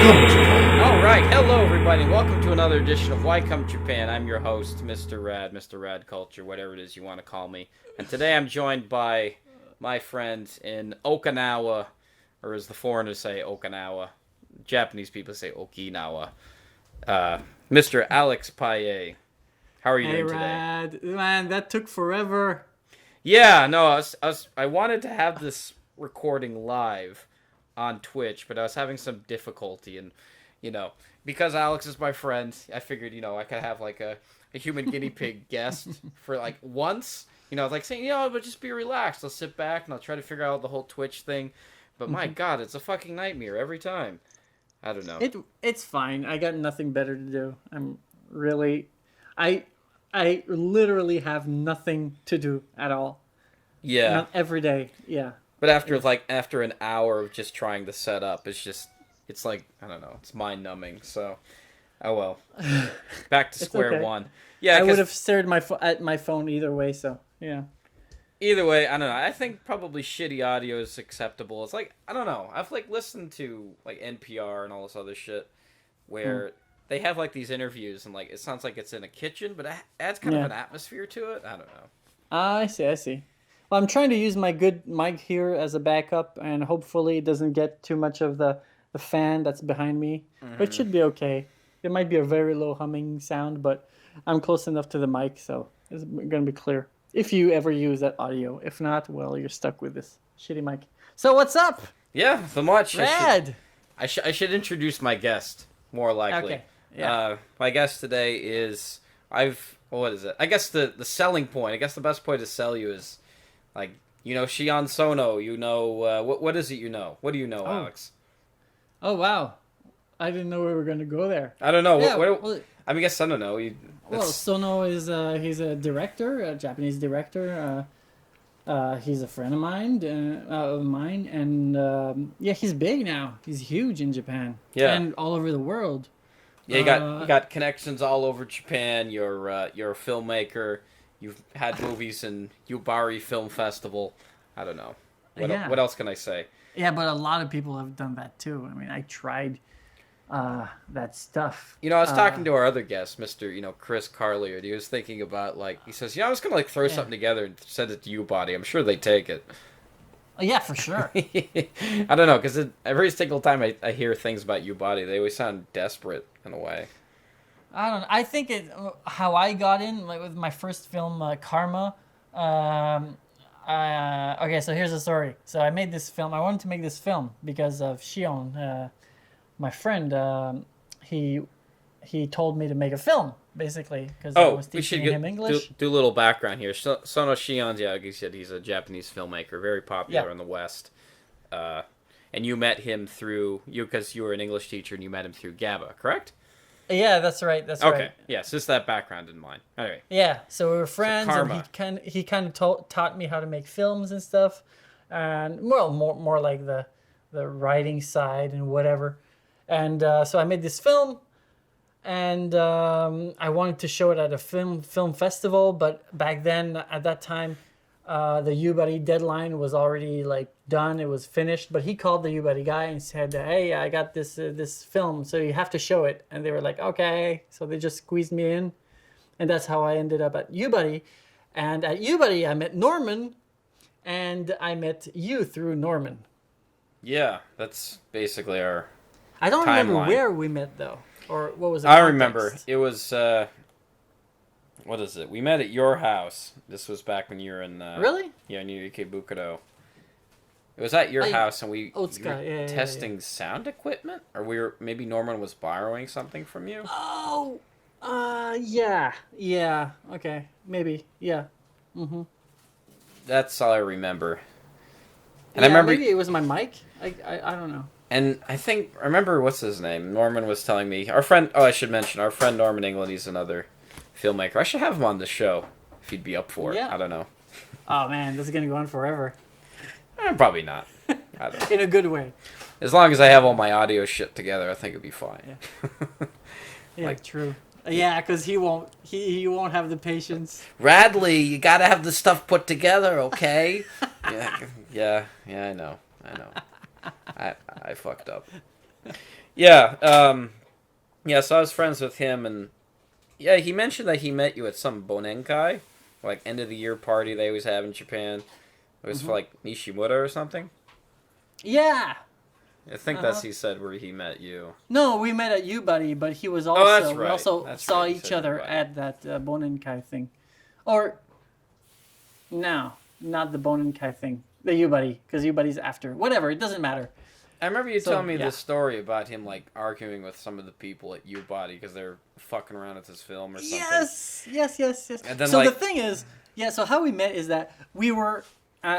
Come Japan. Alright, hello everybody, welcome to another edition of Why Come Japan. I'm your host, Mr. Rad Culture, whatever it is you want to call me. And today I'm joined by my friend in Okinawa, or as the foreigners say, Okinawa. Japanese people say Okinawa. Mr. Alex Paille. How are you doing today? Rad. Man, that took forever. Yeah, no, I wanted to have this recording live on Twitch, but I was having some difficulty, and because Alex is my friend, I figured I could have like a human guinea pig guest for like once, like saying but just be relaxed, I'll sit back and I'll try to figure out the whole Twitch thing, but my god, it's a fucking nightmare every time. I don't know. It's fine. I got nothing better to do. I literally have nothing to do at all. Yeah. Not every day. Yeah. But after an hour of just trying to set up, it's like, I don't know, it's mind numbing. So, oh well. Back to square one. Yeah, I would have stared at my phone either way. So yeah. Either way, I don't know. I think probably shitty audio is acceptable. It's like, I don't know. I've like listened to like NPR and all this other shit where they have like these interviews and like it sounds like it's in a kitchen, but it adds kind of an atmosphere to it. I don't know. I see. Well, I'm trying to use my good mic here as a backup, and hopefully it doesn't get too much of the fan that's behind me. Mm-hmm. But it should be okay. It might be a very low humming sound, but I'm close enough to the mic, so it's going to be clear. If you ever use that audio. If not, well, you're stuck with this shitty mic. So what's up? Yeah, so much. Rad! I should introduce my guest, more likely. Okay, yeah. My guest today is... what is it? I guess the selling point, I guess the best point to sell you is... Like, Shion Sono, what is it you know? What do you know, Alex? Oh, wow. I didn't know we were going to go there. I don't know. Yeah, I guess I don't know. Sono is, he's a director, a Japanese director. He's a friend of mine, and he's big now. He's huge in Japan. Yeah. And all over the world. Yeah, you got connections all over Japan. You're a filmmaker. You've had movies in Yubari Film Festival. I don't know. What else can I say? Yeah, but a lot of people have done that too. I mean, I tried that stuff. I was talking to our other guest, Mr. Chris Carliard. He was thinking about, he says, I was going to, throw something together and send it to Yubari. I'm sure they take it. Yeah, for sure. I don't know, because every single time I hear things about Yubari, they always sound desperate in a way. I don't know. I think how I got in, with my first film, Karma. Okay, so here's the story. So I made this film. I wanted to make this film because of Shion, my friend. He told me to make a film, basically, because I was teaching him English. Do a little background here. Sono Shion, like you said, he's a Japanese filmmaker, very popular in the West. And you met him because you were an English teacher, and you met him through GABA, correct? Yeah, that's right. Right. Okay. Yes, just that background in mind. Anyway. Yeah, so we were friends, and he kind of taught me how to make films and stuff, and more like the writing side and whatever. And so I made this film, and I wanted to show it at a film festival, but back then, at that time, the Yubari deadline was already done. It was finished, but he called the Yubari guy and said, "Hey, I got this film, so you have to show it." And they were like, "Okay." So they just squeezed me in, and that's how I ended up at Yubari. And at Yubari, I met Norman, and I met you through Norman. Yeah, that's basically our. I don't remember where we met though, or what was it? I remember it was. What is it? We met at your house. This was back when you were in... really? Yeah, in Ikebukuro. It was at your house, and we were testing sound equipment? Or maybe Norman was borrowing something from you? Oh! Yeah. Yeah. Okay. Maybe. Yeah. Mm-hmm. That's all I remember. And I remember... maybe it was my mic? I don't know. And I remember, what's his name? Norman was telling me... Our friend... Oh, I should mention, our friend Norman England, he's another... filmmaker. I should have him on the show if he'd be up for it. I don't know. Oh man, this is gonna go on forever. Probably not. I don't know. In a good way. As long as I have all my audio shit together, I think it'll be fine. Yeah, true. Yeah, because he won't have the patience. Radley, you gotta have the stuff put together, okay? yeah, I know. I fucked up. Yeah. Yeah. So I was friends with him, and yeah, he mentioned that he met you at some Bonenkai, like end of the year party they always have in Japan. It was for Hmm. like Nishimura or something. Yeah. I think Uh-huh. that's he said where he met you. No, we met at Yubari, but he was Oh, that's also we right. also That's saw right. He each said you, other buddy. at that Bonenkai thing, or no, not the Bonenkai thing, the Yubari, because Yubari's after. Whatever, it doesn't matter. I remember you So telling me yeah. this story about him like arguing with some of the people at Yubari because they're fucking around with his film or something. Yes. And then So like, the thing is, yeah. So how we met is that we were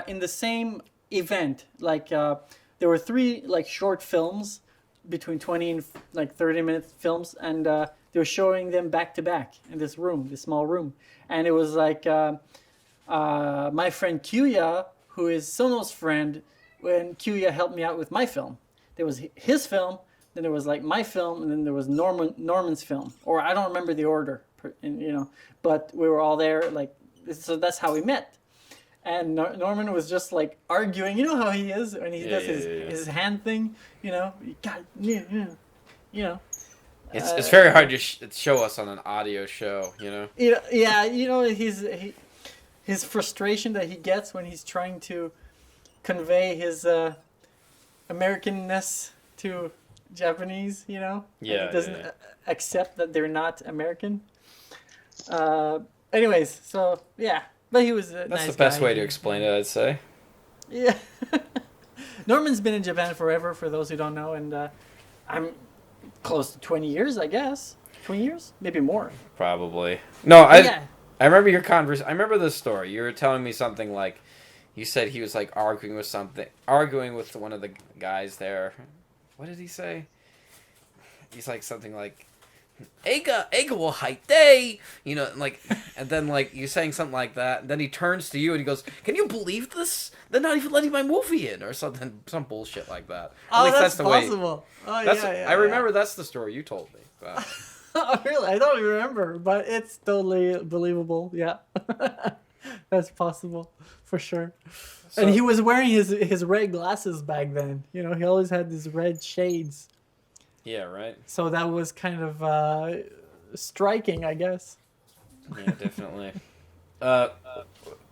in the same event. Like there were three like short films between 20 and like 30-minute films, and they were showing them back to back in this room, this small room, and it was like my friend Kyuya, who is Sono's friend, when Kyuya helped me out with my film. There was his film, then there was like my film, and then there was Norman's film, or I don't remember the order, but we were all there, like, so that's how we met. And Norman was just like arguing, you know how he is when he does his hand thing, you got it's very hard to show us on an audio show, yeah, his frustration that he gets when he's trying to convey his Americanness to Japanese, Yeah, and he doesn't yeah. accept that they're not American. Anyways, so yeah, but he was a That's nice the best guy. way to explain it, I'd say. Yeah. Norman's been in Japan forever, for those who don't know, and I'm close to 20 years, I guess. 20 years? Maybe more. Probably. No, Yeah. I remember your I remember this story. You were telling me something like, you said he was like arguing with one of the guys there. What did he say? He's like something like, Ega will hike day, like, and then like you saying something like that, and then he turns to you and he goes, "Can you believe this? They're not even letting my movie in," or something, some bullshit like that. Oh, At least that's the way. possible. Yeah. I remember that's the story you told me. But, Oh, really? I don't remember, but it's totally believable. Yeah. That's possible, for sure. And he was wearing his red glasses back then. He always had these red shades. Yeah, right. So that was kind of striking, I guess. Yeah, definitely.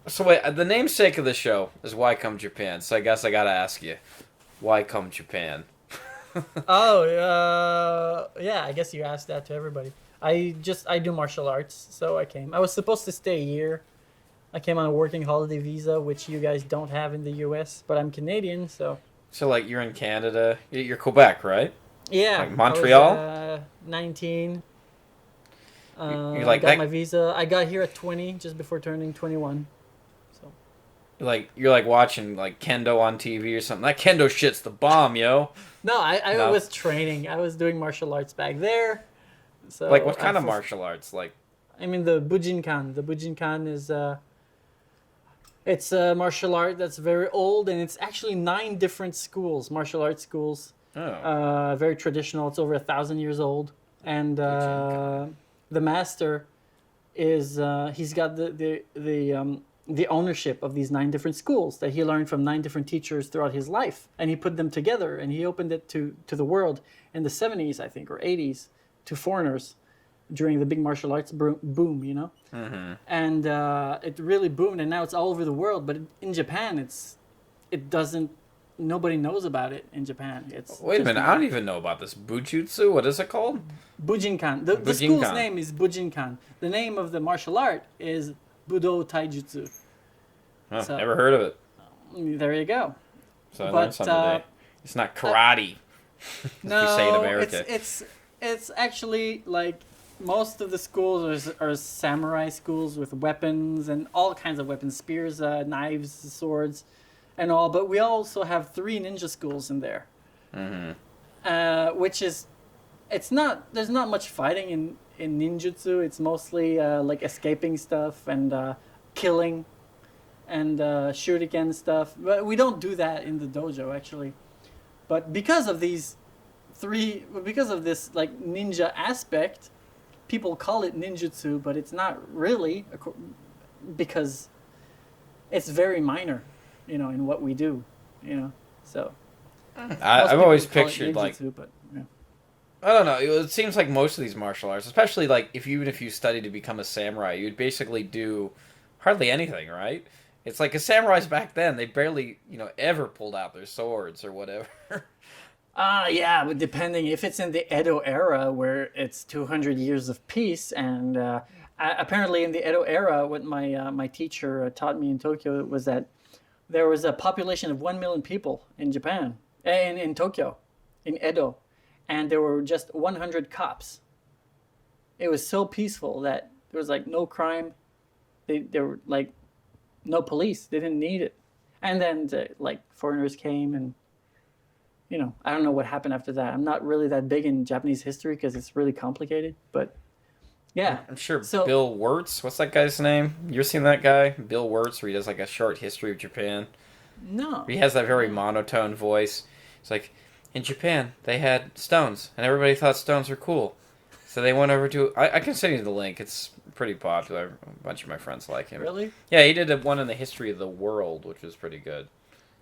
So wait, the namesake of the show is Why Come Japan. So I guess I gotta ask you, why come Japan? Yeah, I guess you asked that to everybody. I do martial arts, so I came. I was supposed to stay a year. I came on a working holiday visa, which you guys don't have in the U.S., but I'm Canadian, so. So like you're in Canada, you're Quebec, right? Yeah. Like Montreal? I was, 19. You're like I got that- my visa. I got here at 20, just before turning 21. So. You're like watching like kendo on TV or something. That kendo shit's the bomb, yo. No, I No? was training. I was doing martial arts back there. So Like what kind of martial arts? Like I mean the Bujinkan. The Bujinkan is it's a martial art that's very old, and it's actually 9 different schools, martial arts schools. oh, Very traditional. It's over 1,000 years old, and the master is he's got the ownership of these 9 different schools that he learned from 9 different teachers throughout his life, and he put them together, and he opened it to the world in the 70s, I think, or 80s, to foreigners during the big martial arts boom, mm-hmm. and it really boomed, and now it's all over the world. But in Japan, nobody knows about it in Japan. Wait a minute, I don't even know about this bujutsu. What is it called? Bujinkan. The school's name is Bujinkan. The name of the martial art is Budo Taijutsu. Oh, So- never heard of it. There you go. So I But, learned something today. It's not karate. No, we say in America. it's actually like most of the schools are samurai schools with weapons and all kinds of weapons, spears, knives, swords, and all. But we also have 3 ninja schools in there, which is, there's not much fighting in ninjutsu. It's mostly like escaping stuff and killing and shuriken stuff. But we don't do that in the dojo, actually. But because of this like ninja aspect, people call it ninjutsu, but it's not really, because it's very minor, in what we do, So I've always pictured like ninjutsu, but I don't know. It seems like most of these martial arts, especially like even if you study to become a samurai, you'd basically do hardly anything, right? It's like a samurais back then, they barely, ever pulled out their swords or whatever. Yeah, but depending if it's in the Edo era where it's 200 years of peace, and apparently in the Edo era, what my teacher taught me in Tokyo was that there was a population of 1 million people in Japan, in Tokyo, in Edo, and there were just 100 cops. It was so peaceful that there was like no crime. There were like no police. They didn't need it. And then like foreigners came and I don't know what happened after that. I'm not really that big in Japanese history because it's really complicated. But yeah, I'm sure Bill Wirtz. What's that guy's name? You're seeing that guy, Bill Wirtz, where he does like a short history of Japan. No, he has that very monotone voice. It's like in Japan they had stones, and everybody thought stones were cool, so they went over to. I can send you the link. It's pretty popular. A bunch of my friends like him. Really? Yeah, he did one in the history of the world, which was pretty good.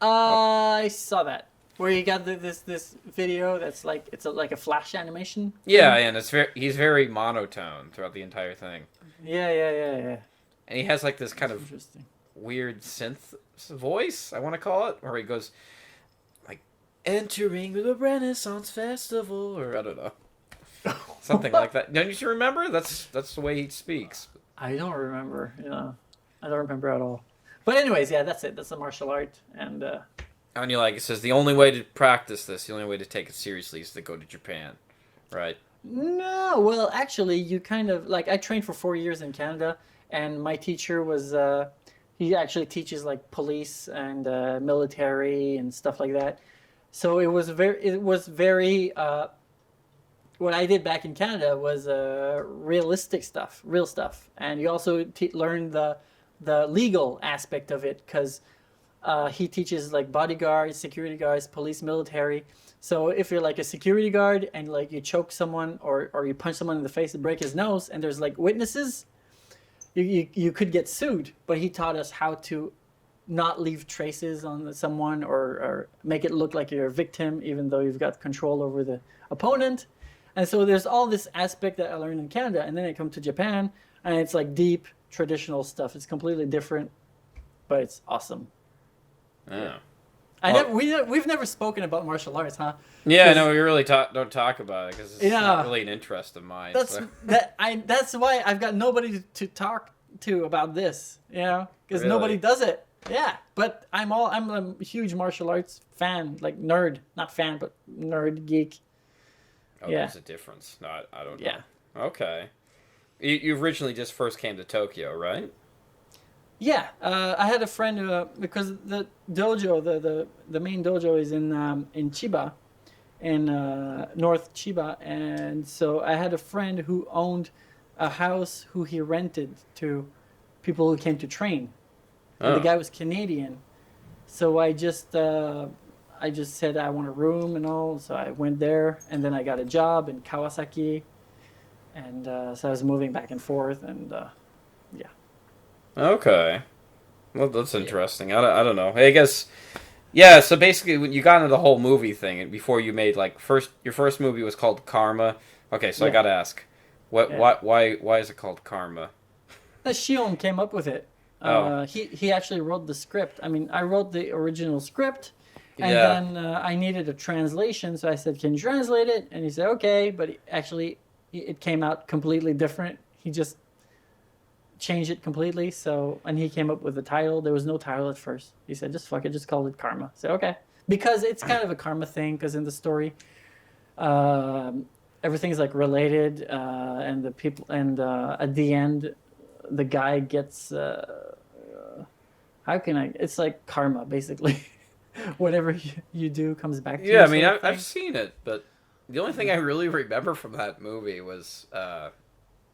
I saw that. Where you got this video that's like like a flash animation. Yeah, and he's very monotone throughout the entire thing. Yeah. And he has like this kind of weird synth voice, I want to call it, where he goes like entering the Renaissance Festival, or I don't know, something like that. Don't you remember? That's the way he speaks. I don't remember. I don't remember at all. But anyways, yeah, that's it. That's a martial art, and. And it says the only way to practice this, the only way to take it seriously is to go to Japan, right? No, well, actually, you kind of, like, I trained for 4 years in Canada, and my teacher was, he actually teaches, like, police and military and stuff like that. So it was very, what I did back in Canada was realistic stuff, real stuff. And you also learn the legal aspect of it, because he teaches like bodyguards, security guards, police, military. So if you're like a security guard and like you choke someone or you punch someone in the face and break his nose, and there's like witnesses, you could get sued. But he taught us how to not leave traces on someone or make it look like you're a victim, even though you've got control over the opponent. And so there's all this aspect that I learned in Canada, and then I come to Japan, and it's like deep traditional stuff. It's completely different, but it's awesome. Yeah. We've never spoken about martial arts, huh? Yeah, no, we really don't talk about it because it's not really an interest of mine. That's why I've got nobody to talk to about this, because nobody does it. Yeah, but I'm a huge martial arts fan, like nerd, not fan, but nerd geek. Oh, yeah. There's a difference. No, I don't know. Yeah. Okay. You originally just first came to Tokyo, right? Yeah, I had a friend because the dojo, the main dojo is in Chiba, in North Chiba, and so I had a friend who owned a house who he rented to people who came to train, and the guy was Canadian, so I just said I want a room and all, so I went there, and then I got a job in Kawasaki, and so I was moving back and forth, and yeah. Okay. Well, that's interesting. I don't know. I guess, yeah, so basically when you got into the whole movie thing, and before you made, like, your first movie was called Karma. Okay, so I gotta ask, why is it called Karma? Shion came up with it. He actually wrote the script. I mean, I wrote the original script, and then I needed a translation, so I said, can you translate it? And he said, okay, but it came out completely different. He just changed it completely, and he came up with the title. There was no title at first. He said, just fuck it, just call it Karma. I said, okay. Because it's kind of a karma thing, because in the story, everything's like related, and the people, and at the end, the guy gets, it's like karma, basically. Whatever you do comes back to you. Yeah, I mean, I've seen it, but the only thing I really remember from that movie was,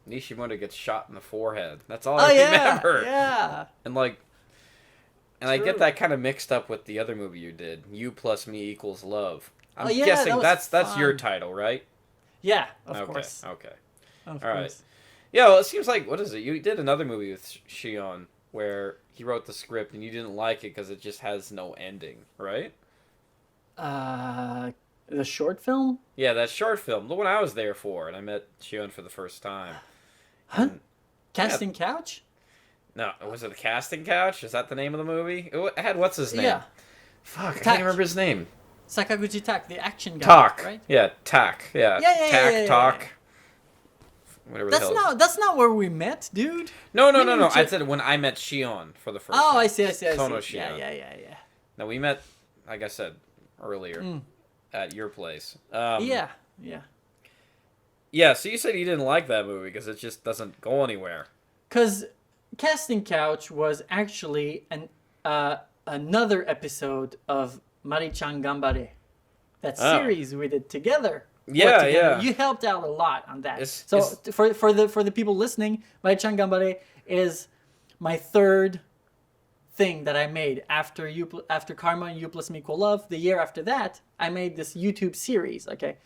Nishimura gets shot in the forehead. That's all I remember. Yeah. And I get that kind of mixed up with the other movie you did, You Plus Me Equals Love. I'm guessing that's your title, right? Yeah, of course. Okay. Of all right. Course. Yeah, well, it seems like, what is it? You did another movie with Shion where he wrote the script and you didn't like it because it just has no ending, right? The short film? Yeah, that short film, the one I was there for, and I met Shion for the first time. Huh? And, Casting Couch? no, was it the Casting Couch? Is that the name of the movie? It had what's his name? Yeah. Fuck, I can't remember his name. Sakaguchi Tak, the action guy. Tak. Right? Yeah, Tak. Yeah. Yeah. Talk. Whatever the hell. That's not where we met, dude. No. I said when I met Shion for the first time. Oh, I see. Sono Yeah. Shion. No, we met, like I said earlier, at your place. Yeah. Yeah, so you said you didn't like that movie because it just doesn't go anywhere. Because Casting Couch was actually another episode of Mari-chan Gambare. That series we did together. Yeah. You helped out a lot on that. For the people listening, Mari-chan Gambare is my third thing that I made after Karma and You Plus Me Equal Love. The year after that, I made this YouTube series, okay,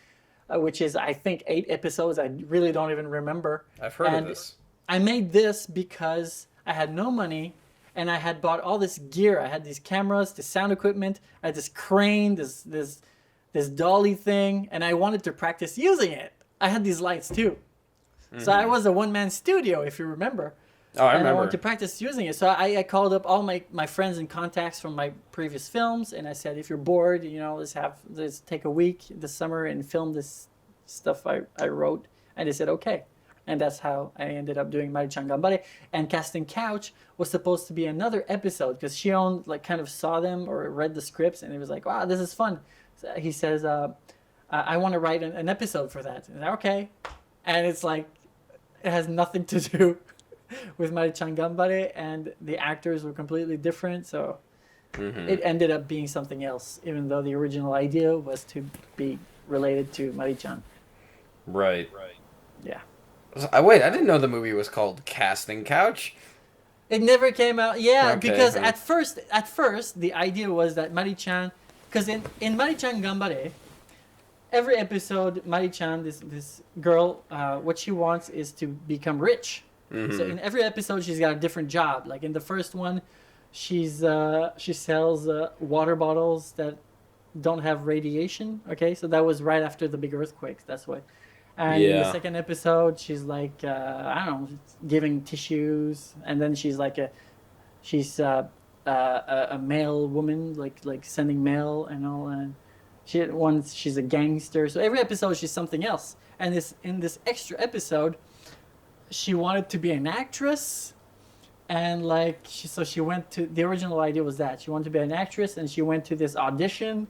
which is, I think, 8 episodes. I really don't even remember. I've heard of this. I made this because I had no money, and I had bought all this gear. I had these cameras, this sound equipment, I had this crane, this dolly thing, and I wanted to practice using it. I had these lights too. Mm-hmm. So I was a one-man studio, if you remember. Oh, I remember. I wanted to practice using it. So I called up all my friends and contacts from my previous films, and I said, if you're bored, let's take a week this summer and film this stuff I wrote. And they said, okay. And that's how I ended up doing Mari-chan Gambare. And Casting Couch was supposed to be another episode because Shion kind of saw them or read the scripts, and he was like, wow, this is fun. So he says, I want to write an episode for that. And okay. And it's like, it has nothing to do with Mari-chan Gambare, and the actors were completely different. So it ended up being something else, even though the original idea was to be related to Mari-chan. Right. Yeah. Wait, I didn't know the movie was called Casting Couch. It never came out. Yeah, Okay, because at first the idea was that Mari-chan, because in Mari-chan Gambare, every episode Mari-chan, this girl, what she wants is to become rich. Mm-hmm. So in every episode she's got a different job. Like in the first one, she sells water bottles that don't have radiation. Okay, so that was right after the big earthquakes. That's why. And in the second episode, she's like, I don't know, giving tissues. And then she's like she's a mail woman, like sending mail and all. And she's a gangster. So every episode, she's something else. And in this extra episode, she wanted to be an actress. And she went to, the original idea was that she wanted to be an actress, and she went to this audition.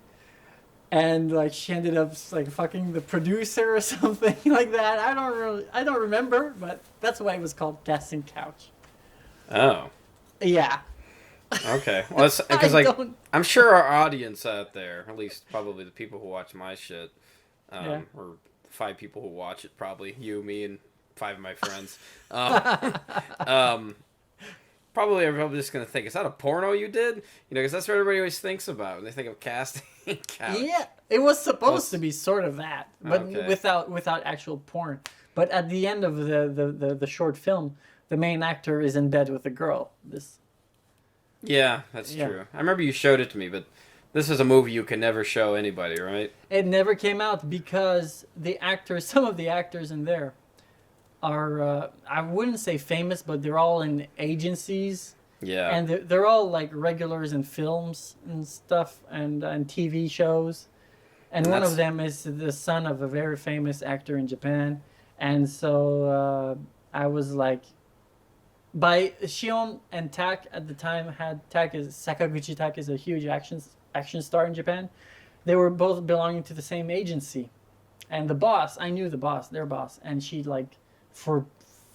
And she ended up fucking the producer or something like that. I don't remember, but that's why it was called Casting Couch. Oh. Yeah. Okay. Well, because I'm sure our audience out there, at least probably the people who watch my shit, or 5 people who watch it, probably you, me, and 5 of my friends, probably everybody's just gonna think, is that a porno you did? Because that's what everybody always thinks about when they think of Casting Couch. Yeah, it was supposed to be sort of that, but without actual porn. But at the end of the short film, the main actor is in bed with a girl. Yeah, that's true. I remember you showed it to me, but this is a movie you can never show anybody, right? It never came out because some of the actors in there are, I wouldn't say famous, but they're all in agencies. Yeah. And they're all regulars in films and stuff and TV shows. And one of them is the son of a very famous actor in Japan. And so I was by Shion and Tak at the time Sakaguchi Tak is a huge action star in Japan. They were both belonging to the same agency. And the boss, I knew their boss, and she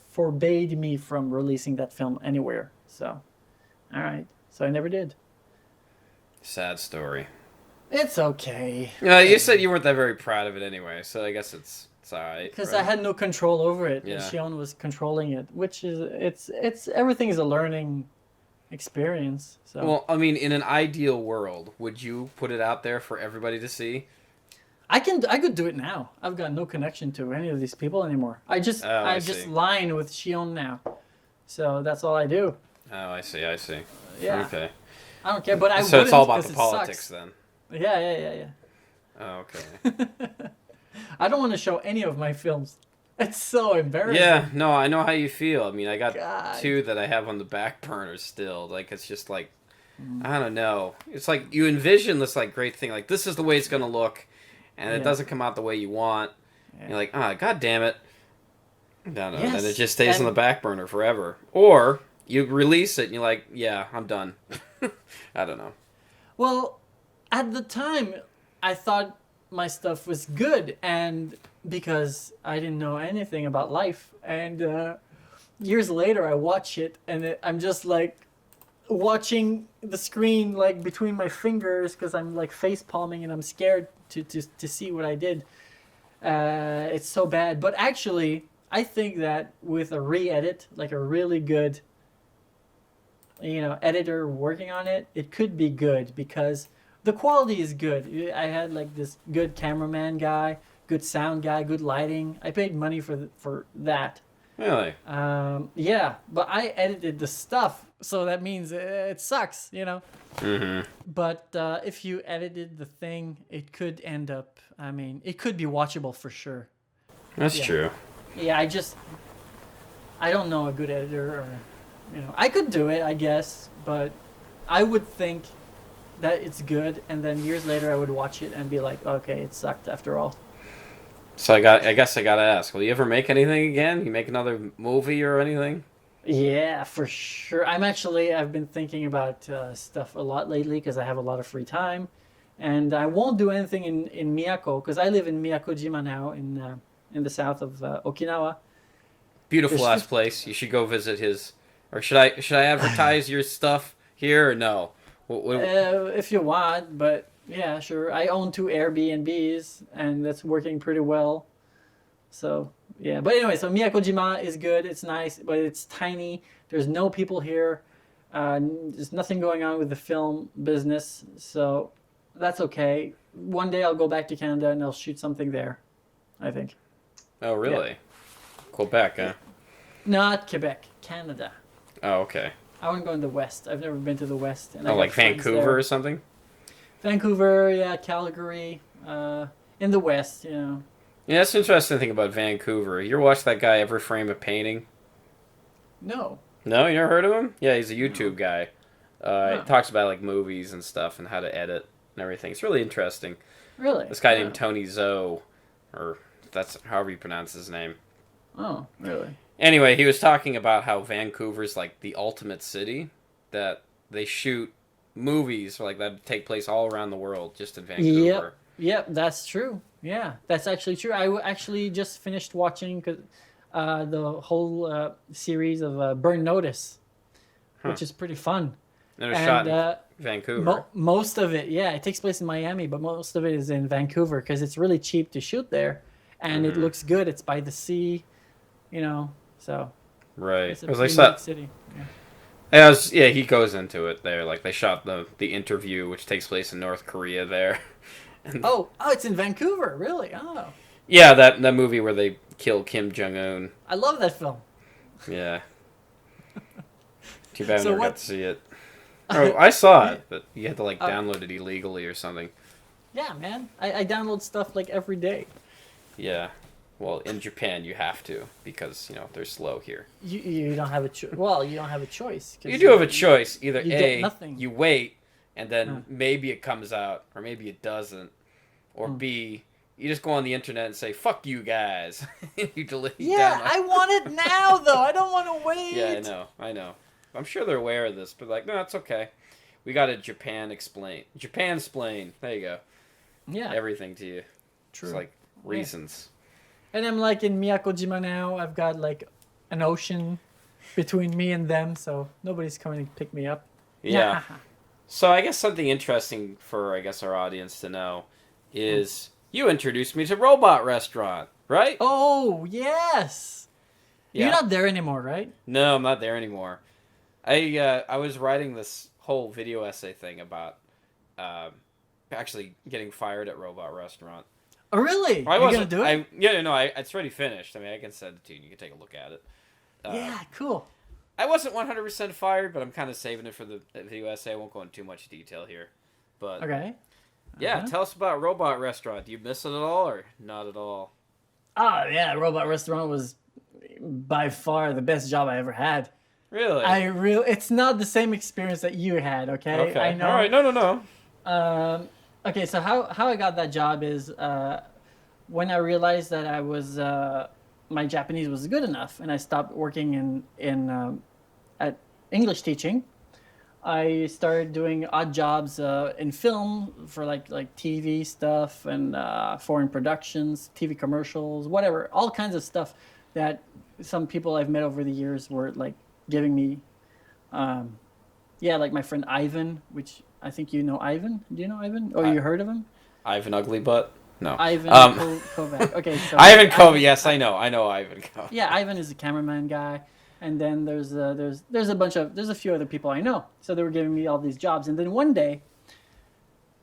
forbade me from releasing that film anywhere. So, all right. So I never did. Sad story. It's okay. You said you weren't that very proud of it anyway, so I guess it's all right. Because I had no control over it. Yeah. And Shion was controlling it, which is it's everything is a learning experience. So. Well, I mean, in an ideal world, would you put it out there for everybody to see? I could do it now. I've got no connection to any of these people anymore. I just line with Shion now, so that's all I do. Oh, I see. Yeah. Okay. I don't care, but So it's all about the politics then. Yeah. Oh, okay. I don't want to show any of my films. It's so embarrassing. Yeah, no, I know how you feel. I mean, I got God. 2 that I have on the back burner still. Like, it's just like, I don't know. It's like you envision this like great thing, like this is the way it's gonna look, and it doesn't come out the way you want. Yeah. You're like, God damn it. No, Yes. then it just stays on the back burner forever. Or you release it and you're like, yeah, I'm done. I don't know. Well, at the time, I thought my stuff was good, and because I didn't know anything about life, and years later I watch it, and I'm just like watching the screen like between my fingers because I'm like face palming and I'm scared to see what I did. It's so bad, but actually I think that with a re-edit, like a really good editor working on it, it could be good because the quality is good. I had like this good cameraman guy, good sound guy, good lighting. I paid money for that. Really? Yeah, but I edited the stuff, so that means it sucks, Mm-hmm. But if you edited the thing, it could end up, it could be watchable for sure. That's true. Yeah, I don't know a good editor, or, I could do it, I guess, but I would think that it's good, and then years later I would watch it and be like, okay, it sucked after all. So I guess I gotta ask, will you ever make anything again? You make another movie or anything? Yeah, for sure. I've been thinking about stuff a lot lately because I have a lot of free time, and I won't do anything in Miyako because I live in Miyakojima now in the south of Okinawa. Beautiful ass place. You should go visit his. Or should I advertise your stuff here or no? If you want, but yeah, sure. I own 2 Airbnbs, and that's working pretty well. So yeah, but anyway, so Miyakojima is good. It's nice, but it's tiny. There's no people here. There's nothing going on with the film business, so that's okay. One day I'll go back to Canada and I'll shoot something there, I think. Oh, really? Yeah. Quebec, huh? Not Quebec, Canada. Oh, okay. I want to go in the West. I've never been to the West. And like Vancouver or something? Vancouver, yeah, Calgary, in the West, Yeah, that's an interesting thing about Vancouver. You ever watch that guy Every Frame of Painting? No. No, you never heard of him? Yeah, he's a YouTube guy. He talks about like movies and stuff and how to edit and everything. It's really interesting. Really? This guy named Tony Zoe, or that's however you pronounce his name. Oh, really? Anyway, he was talking about how Vancouver's like the ultimate city, that they shoot movies like that take place all around the world just in Vancouver. Yep, that's true. Yeah, that's actually true. I actually just finished watching the whole series of Burn Notice, which is pretty fun. And it was shot in Vancouver. Most of it, yeah, it takes place in Miami, but most of it is in Vancouver because it's really cheap to shoot there, and it looks good. It's by the sea, so. Right. It's a pretty big city. Yeah. He goes into it there. Like they shot the interview, which takes place in North Korea there. Oh, it's in Vancouver, really? Oh. Yeah, that movie where they kill Kim Jong-un. I love that film. Yeah. Too bad I never got to see it. Oh, I saw it, but you had to download it illegally or something. Yeah, man. I download stuff like every day. Yeah. Well, in Japan you have to because they're slow here. You don't have a choice. Well, you don't have a choice. You do have a choice. Either A, you wait and then maybe it comes out, or maybe it doesn't, or B, you just go on the internet and say "fuck you guys." You delete. Yeah, I want it now though. I don't want to wait. Yeah, I know. I'm sure they're aware of this, but no, it's okay. We got a Japan-splain. There you go. Yeah. Everything to you. True. It's reasons. And I'm in Miyakojima now. I've got an ocean between me and them, so nobody's coming to pick me up. Yeah. So I guess something interesting for our audience to know is you introduced me to Robot Restaurant, right? Oh, yes. Yeah. You're not there anymore, right? No, I'm not there anymore. I was writing this whole video essay thing about actually getting fired at Robot Restaurant. Oh, really? You're going to do it? It's already finished. I can send it to you and you can take a look at it. Yeah, cool. I wasn't 100% fired, but I'm kind of saving it for the video essay. I won't go into too much detail here. But okay. Yeah, tell us about Robot Restaurant. Do you miss it at all or not at all? Oh, yeah, Robot Restaurant was by far the best job I ever had. Really? It's not the same experience that you had, okay? Okay. I know. All right. No. Okay, so how I got that job is when I realized that I was my Japanese was good enough, and I stopped working in at English teaching. I started doing odd jobs in film for like TV stuff and foreign productions, TV commercials, whatever, all kinds of stuff that some people I've met over the years were like giving me. Like my friend Ivan, which I think you know Ivan. Do you know Ivan? Or you heard of him? Ivan Ugly Butt? No. Ivan Kovac. Okay, so Ivan Kovac. Yes, I know Ivan Kovac. Yeah, Ivan is the cameraman guy. And then there's a few other people I know. So they were giving me all these jobs. And then one day,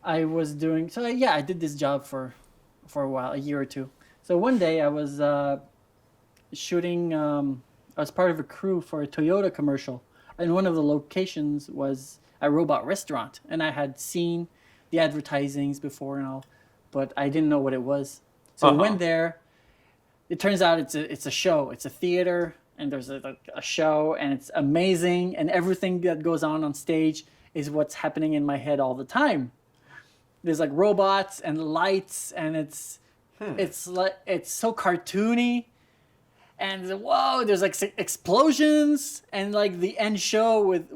I was doing I did this job for a while, a year or two. So one day I was shooting. I was part of a crew for a Toyota commercial, and one of the locations was a Robot Restaurant. And I had seen the advertisings before and all, but I didn't know what it was. So I went there. It turns out it's a show. It's a theater. And there's a show, and it's amazing, and everything that goes on stage is what's happening in my head all the time. There's like robots and lights, and it's so cartoony, and whoa, there's like explosions, and like the end show with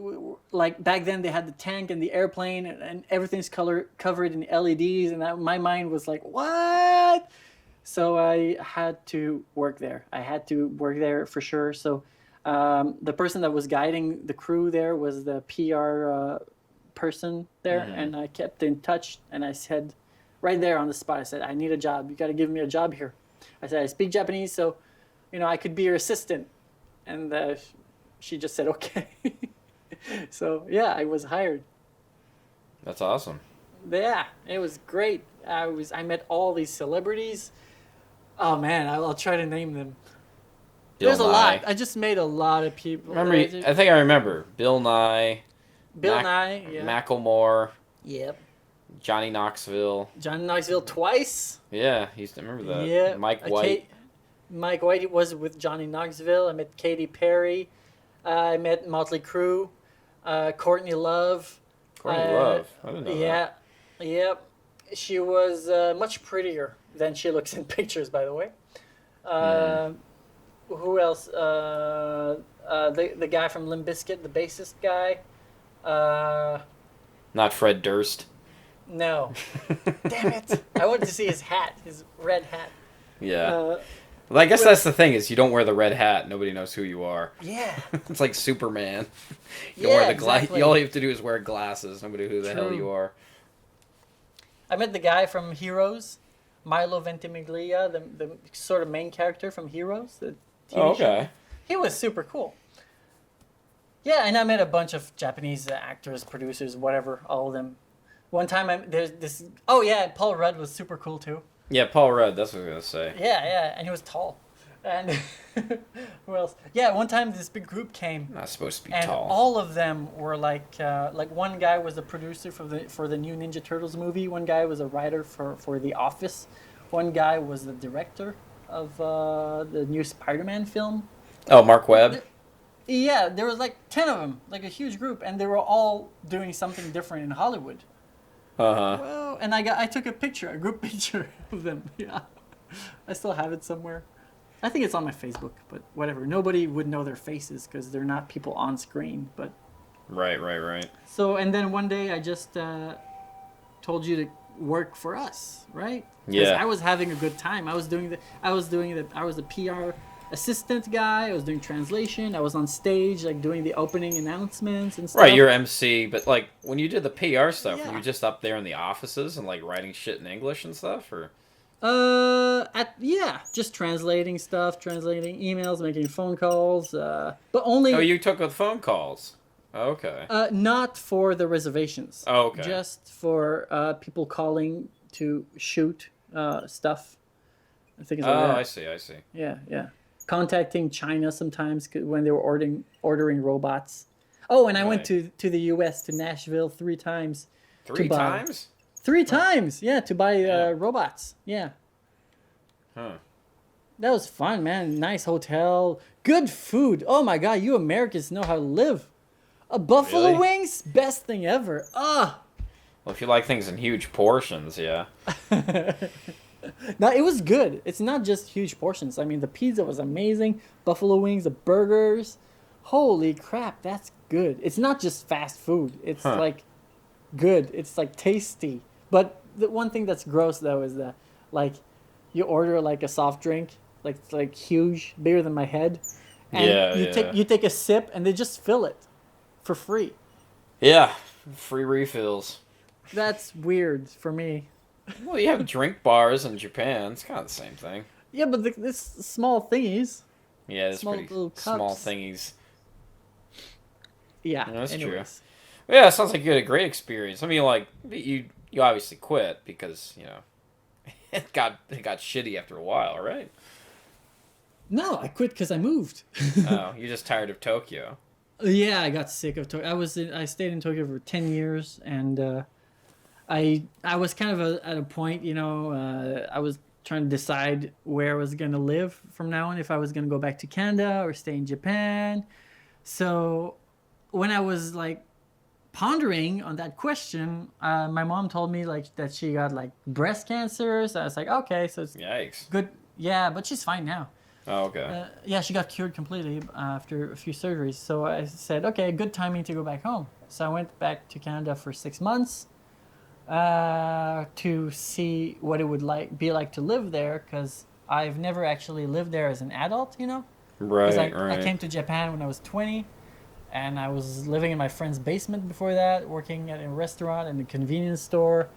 like back then they had the tank and the airplane, and everything's covered in LEDs, and my mind was like, what? So I had to work there. For sure. So the person that was guiding the crew there was the PR person there, and I kept in touch. And I said, right there on the spot, I said, I need a job. You got to give me a job here. I said, I speak Japanese, so I could be your assistant. And she just said, okay. So yeah, I was hired. That's awesome. Yeah, it was great. I met all these celebrities. Oh man, I'll try to name them. There's a lot. I just made a lot of people. I think I remember Bill Nye. Yeah. Macklemore. Yep. Johnny Knoxville. Johnny Knoxville twice. Yeah, I remember that. Yeah. Mike White. Mike White was with Johnny Knoxville. I met Katy Perry. I met Motley Crue. Courtney Love. Courtney Love. I didn't know that. Yep. She was much prettier than she looks in pictures, by the way. Who else? The guy from Limp Bizkit, the bassist guy. Not Fred Durst. No. Damn it. I wanted to see his hat, his red hat. Yeah. Well, I guess that's the thing, is you don't wear the red hat. Nobody knows who you are. Yeah. It's like Superman. You wear the exactly. All you have to do is wear glasses. Nobody knows who the hell you are. I met the guy from Heroes, Milo Ventimiglia, the sort of main character from Heroes, the TV show. He was super cool. Yeah, and I met a bunch of Japanese actors, producers, whatever, all of them. One time, there's this... Oh, yeah, Paul Rudd was super cool, too. Yeah, Paul Rudd, that's what I was going to say. Yeah, and he was tall. And who else? Yeah, one time this big group came. Not supposed to be and tall. And all of them were like one guy was the producer for the new Ninja Turtles movie. One guy was a writer for The Office. One guy was the director of the new Spider-Man film. Oh, Mark Webb? Yeah, there was like 10 of them, like a huge group, and they were all doing something different in Hollywood. Uh-huh. Well, and I took a group picture of them. Yeah, I still have it somewhere. I think it's on my Facebook, but whatever. Nobody would know their faces because they're not people on screen. But right. So, and then one day I just told you to work for us, right? Yeah. I was having a good time. I was the PR assistant guy. I was doing translation. I was on stage, like doing the opening announcements and stuff. Right, you're MC, but like when you did the PR stuff, Yeah. were you just up there in the offices and like writing shit in English and stuff, or? Just translating stuff, translating emails, making phone calls, but only... Oh, you took the phone calls. Okay. Not for the reservations. Oh, okay. Just for people calling to shoot stuff. I think it's like that. I see. Yeah. Contacting China sometimes when they were ordering robots. Oh, and I went to the U.S., to Nashville 3 times. 3 times? 3 times, yeah, to buy robots. Yeah. Huh. That was fun, man. Nice hotel, good food. Oh my god, you Americans know how to live. A buffalo Really? wings, best thing ever. Ah. Well, if you like things in huge portions, yeah. No, it was good. It's not just huge portions. I mean, the pizza was amazing. Buffalo wings, the burgers. Holy crap, that's good. It's not just fast food. It's like good. It's like tasty. But the one thing that's gross though is that like you order like a soft drink, like huge, bigger than my head, and you take a sip and they just fill it for free. Yeah, free refills. That's weird for me. Well, you have drink bars in Japan. It's kind of the same thing. Yeah, but this small thingies. Yeah, it's Small pretty little small cups. thingies. Yeah, That's anyways. true. Yeah, it sounds like you had a great experience. I mean, like you obviously quit because it got shitty after a while, right? No, I quit because I moved. Oh, you're just tired of Tokyo. Yeah, I got sick of Tokyo. I stayed in Tokyo for 10 years, and I was kind of at a point, I was trying to decide where I was going to live from now on, if I was going to go back to Canada or stay in Japan. So when I was like pondering on that question, my mom told me like that she got like breast cancer. So I was like, okay, so it's Yikes. good. Yeah, but she's fine now. Oh, okay. Yeah, she got cured completely after a few surgeries. So I said, okay, good timing to go back home. So I went back to Canada for 6 months to see what it would be like to live there, because I've never actually lived there as an adult, Right, I came to Japan when I was 20, and I was living in my friend's basement before that, working at a restaurant and a convenience store.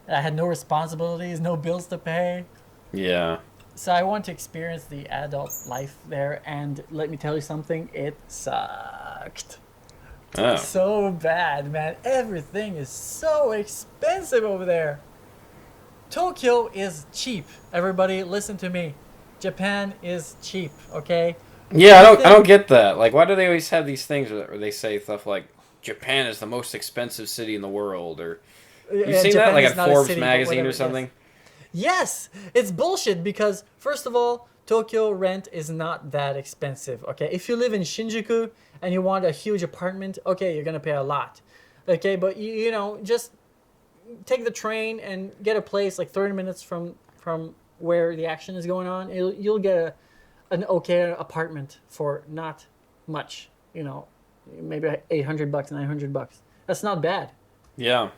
I had no responsibilities, no bills to pay. Yeah. So I want to experience the adult life there, and let me tell you something, it sucked. Oh. So bad, man. Everything is so expensive over there. Tokyo is cheap. Everybody, listen to me. Japan is cheap, okay? Yeah, I don't get that. Like, why do they always have these things where they say stuff like Japan is the most expensive city in the world, or you've seen Japan that like is at not a Forbes city, but magazine whatever, or something? Yes, it's bullshit because, first of all, Tokyo rent is not that expensive, okay? If you live in Shinjuku and you want a huge apartment, okay, you're going to pay a lot. Okay, but just take the train and get a place like 30 minutes from where the action is going on. You'll get an okay apartment for not much, maybe $800, $900. That's not bad. Yeah.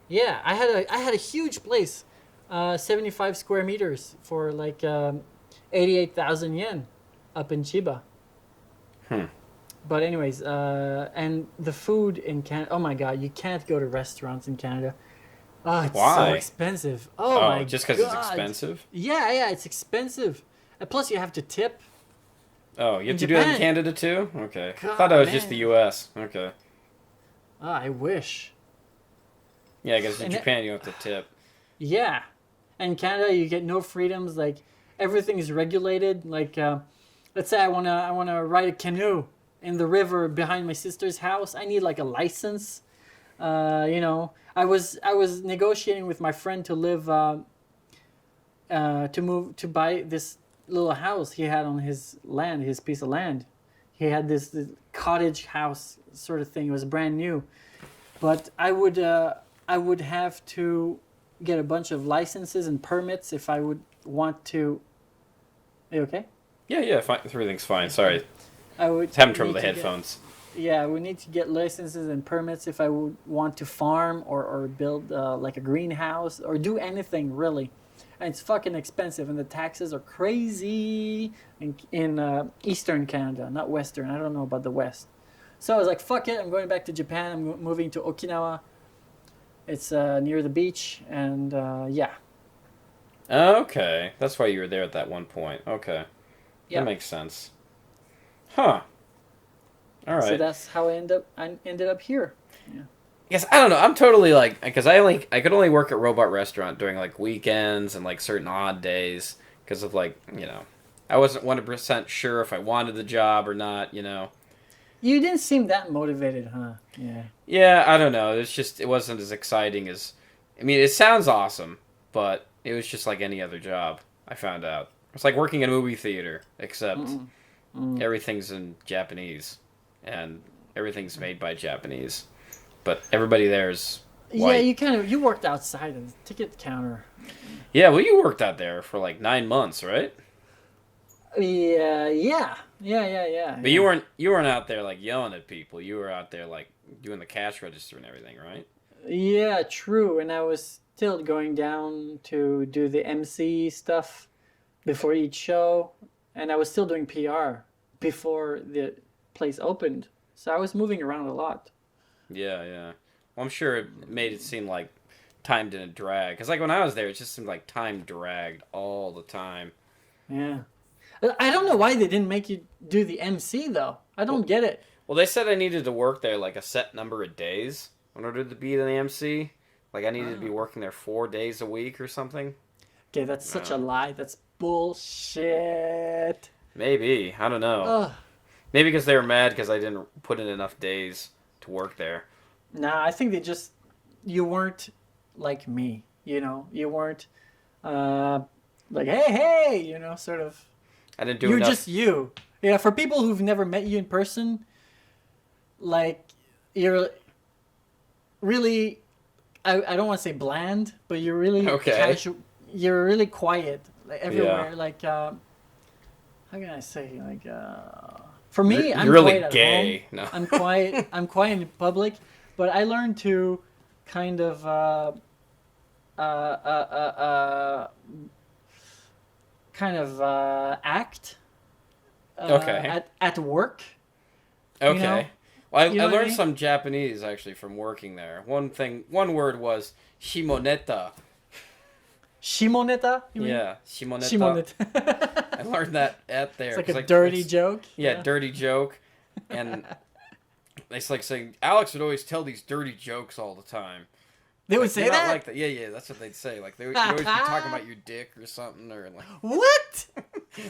Yeah, I had a huge place. 75 square meters for like 88,000 yen up in Chiba. But anyways, and the food in Canada, oh my god, you can't go to restaurants in Canada. Oh, it's Why? so expensive. Oh my god. Just because it's expensive? Yeah, it's expensive. And plus you have to tip. Oh, you have to do Japan. that in Canada too? Okay. God, I thought that was man. just the U.S. Okay. Oh, I wish. Yeah, I guess in And Japan you have to tip. Yeah. In Canada, you get no freedoms. Like, everything is regulated. Like, let's say I wanna ride a canoe in the river behind my sister's house. I need like a license. I was negotiating with my friend to live to buy this little house he had on his piece of land. He had this cottage house sort of thing. It was brand new, but I would have to get a bunch of licenses and permits if I would want to. Are you okay? Yeah, fine. Everything's fine. Sorry. I would Having trouble need with the to headphones. Yeah, we need to get licenses and permits if I would want to farm or build like a greenhouse or do anything really. And it's fucking expensive, and the taxes are crazy in Eastern Canada, not Western. I don't know about the West. So I was like, fuck it, I'm going back to Japan. I'm moving to Okinawa. It's near the beach, and yeah. Okay. That's why you were there at that one point. Okay. Yeah. That makes sense. Huh. All right. So that's how I ended up here. Yeah. Yes, I don't know. I'm totally like, because I could only work at Robot Restaurant during like weekends and like certain odd days because of like, I wasn't 100% sure if I wanted the job or not, You didn't seem that motivated, huh? Yeah. Yeah, I don't know. It wasn't as exciting as I mean, it sounds awesome, but it was just like any other job. I found out it's like working in a movie theater, except everything's in Japanese and everything's made by Japanese, but everybody there's white. Yeah, you worked outside of the ticket counter. Yeah, well, you worked out there for like 9 months, right? Yeah. But you weren't out there like yelling at people. You were out there like doing the cash register and everything, right? Yeah, true. And I was still going down to do the MC stuff before each show, and I was still doing PR before the place opened. So I was moving around a lot. Yeah. Well, I'm sure it made it seem like time didn't drag. Because like when I was there, it just seemed like time dragged all the time. Yeah. I don't know why they didn't make you do the MC, though. I don't get it. Well, they said I needed to work there like a set number of days in order to be the MC. Like I needed to be working there 4 days a week or something. Okay, that's such a lie. That's bullshit. Maybe. I don't know. Ugh. Maybe because they were mad because I didn't put in enough days to work there. Nah, I think you weren't like me, you know? You weren't like, hey, you know, sort of. I didn't do You're enough. just you. Yeah, for people who've never met you in person, like, you're really, I don't want to say bland, but you're really casual. You're really quiet, like, everywhere. Yeah. Like, how can I say? Like, for me, I'm really quiet at gay. home. No. I'm quiet. I'm quiet in public, but I learned to kind of act at work. Okay. You know? Well, I You know what I learned mean? some Japanese actually from working there. One word was shimoneta. Shimoneta? You mean? Yeah, shimoneta. Shimoneta. I learned that at there. It's like a dirty joke. Yeah, dirty joke. And it's like saying Alex would always tell these dirty jokes all the time. They would Like, say you're not that? like that. Yeah, that's what they'd say. Like you'd always be talking about your dick or something, or like What?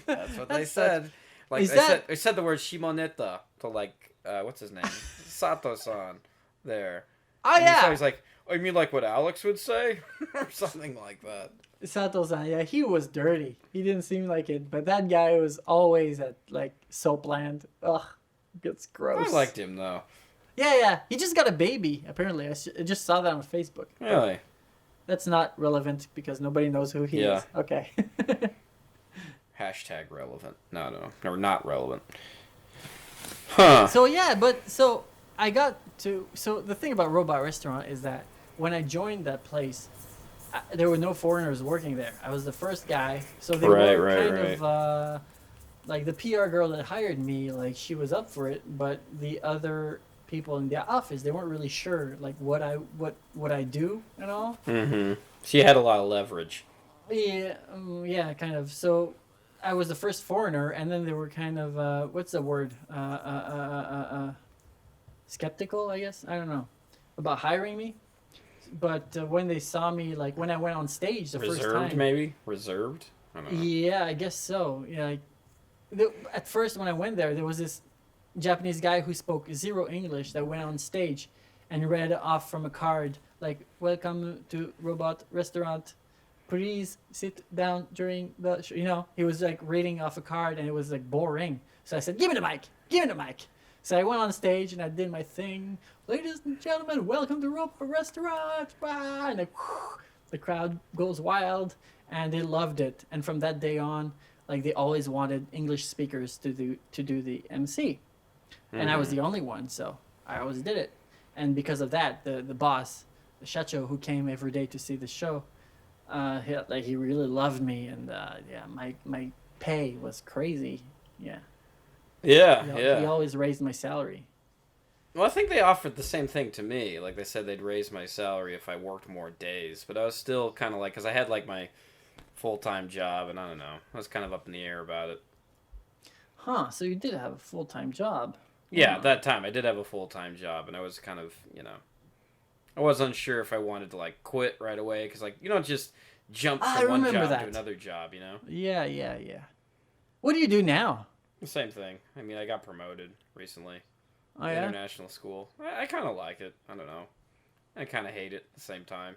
that's what they That's said. Like Is they said the word shimoneta to like what's his name, Sato-san. There. Oh, And yeah. he's always like, oh, you mean like what Alex would say, or something like that. Sato-san, yeah, he was dirty. He didn't seem like it, but that guy was always at, like, Soapland. Ugh, gets gross. I liked him though. Yeah. He just got a baby, apparently. I just saw that on Facebook. Really? That's not relevant because nobody knows who he is. Okay. Hashtag relevant. No, not relevant. Huh. So the thing about Robot Restaurant is that when I joined that place, there were no foreigners working there. I was the first guy, so they were kind of like the PR girl that hired me. Like she was up for it, but the other people in the office, they weren't really sure like what I do and all. Mm-hmm. She had a lot of leverage. Yeah, kind of. So I was the first foreigner, and then they were kind of what's the word? Skeptical, I guess. I don't know about hiring me. But when they saw me, like when I went on stage the first time, Reserved. I don't know. yeah, I guess so. Yeah, at first when I went there was this Japanese guy who spoke zero English that went on stage and read off from a card like, "Welcome to Robot Restaurant. Please sit down during the show." You know, he was like reading off a card and it was like boring. So I said, "Give me the mic." So I went on stage and I did my thing. "Ladies and gentlemen, welcome to Robot Restaurant." And the crowd goes wild and they loved it. And from that day on, like they always wanted English speakers to do the MC. And I was the only one, so I always did it. And because of that, the boss, the Shacho, who came every day to see the show, he really loved me, and my pay was crazy. Yeah. Yeah. He always raised my salary. Well, I think they offered the same thing to me. Like they said they'd raise my salary if I worked more days, but I was still kind of like, because I had like my full-time job, and I don't know, I was kind of up in the air about it. Huh? So you did have a full-time job? Yeah, at that time I did have a full-time job, and I was kind of, I was unsure if I wanted to like quit right away, because like you don't just jump from one job to another job, you know? Yeah. What do you do now? The same thing. I mean, I got promoted recently. Oh, yeah? International school. I kind of like it. I don't know. I kind of hate it at the same time.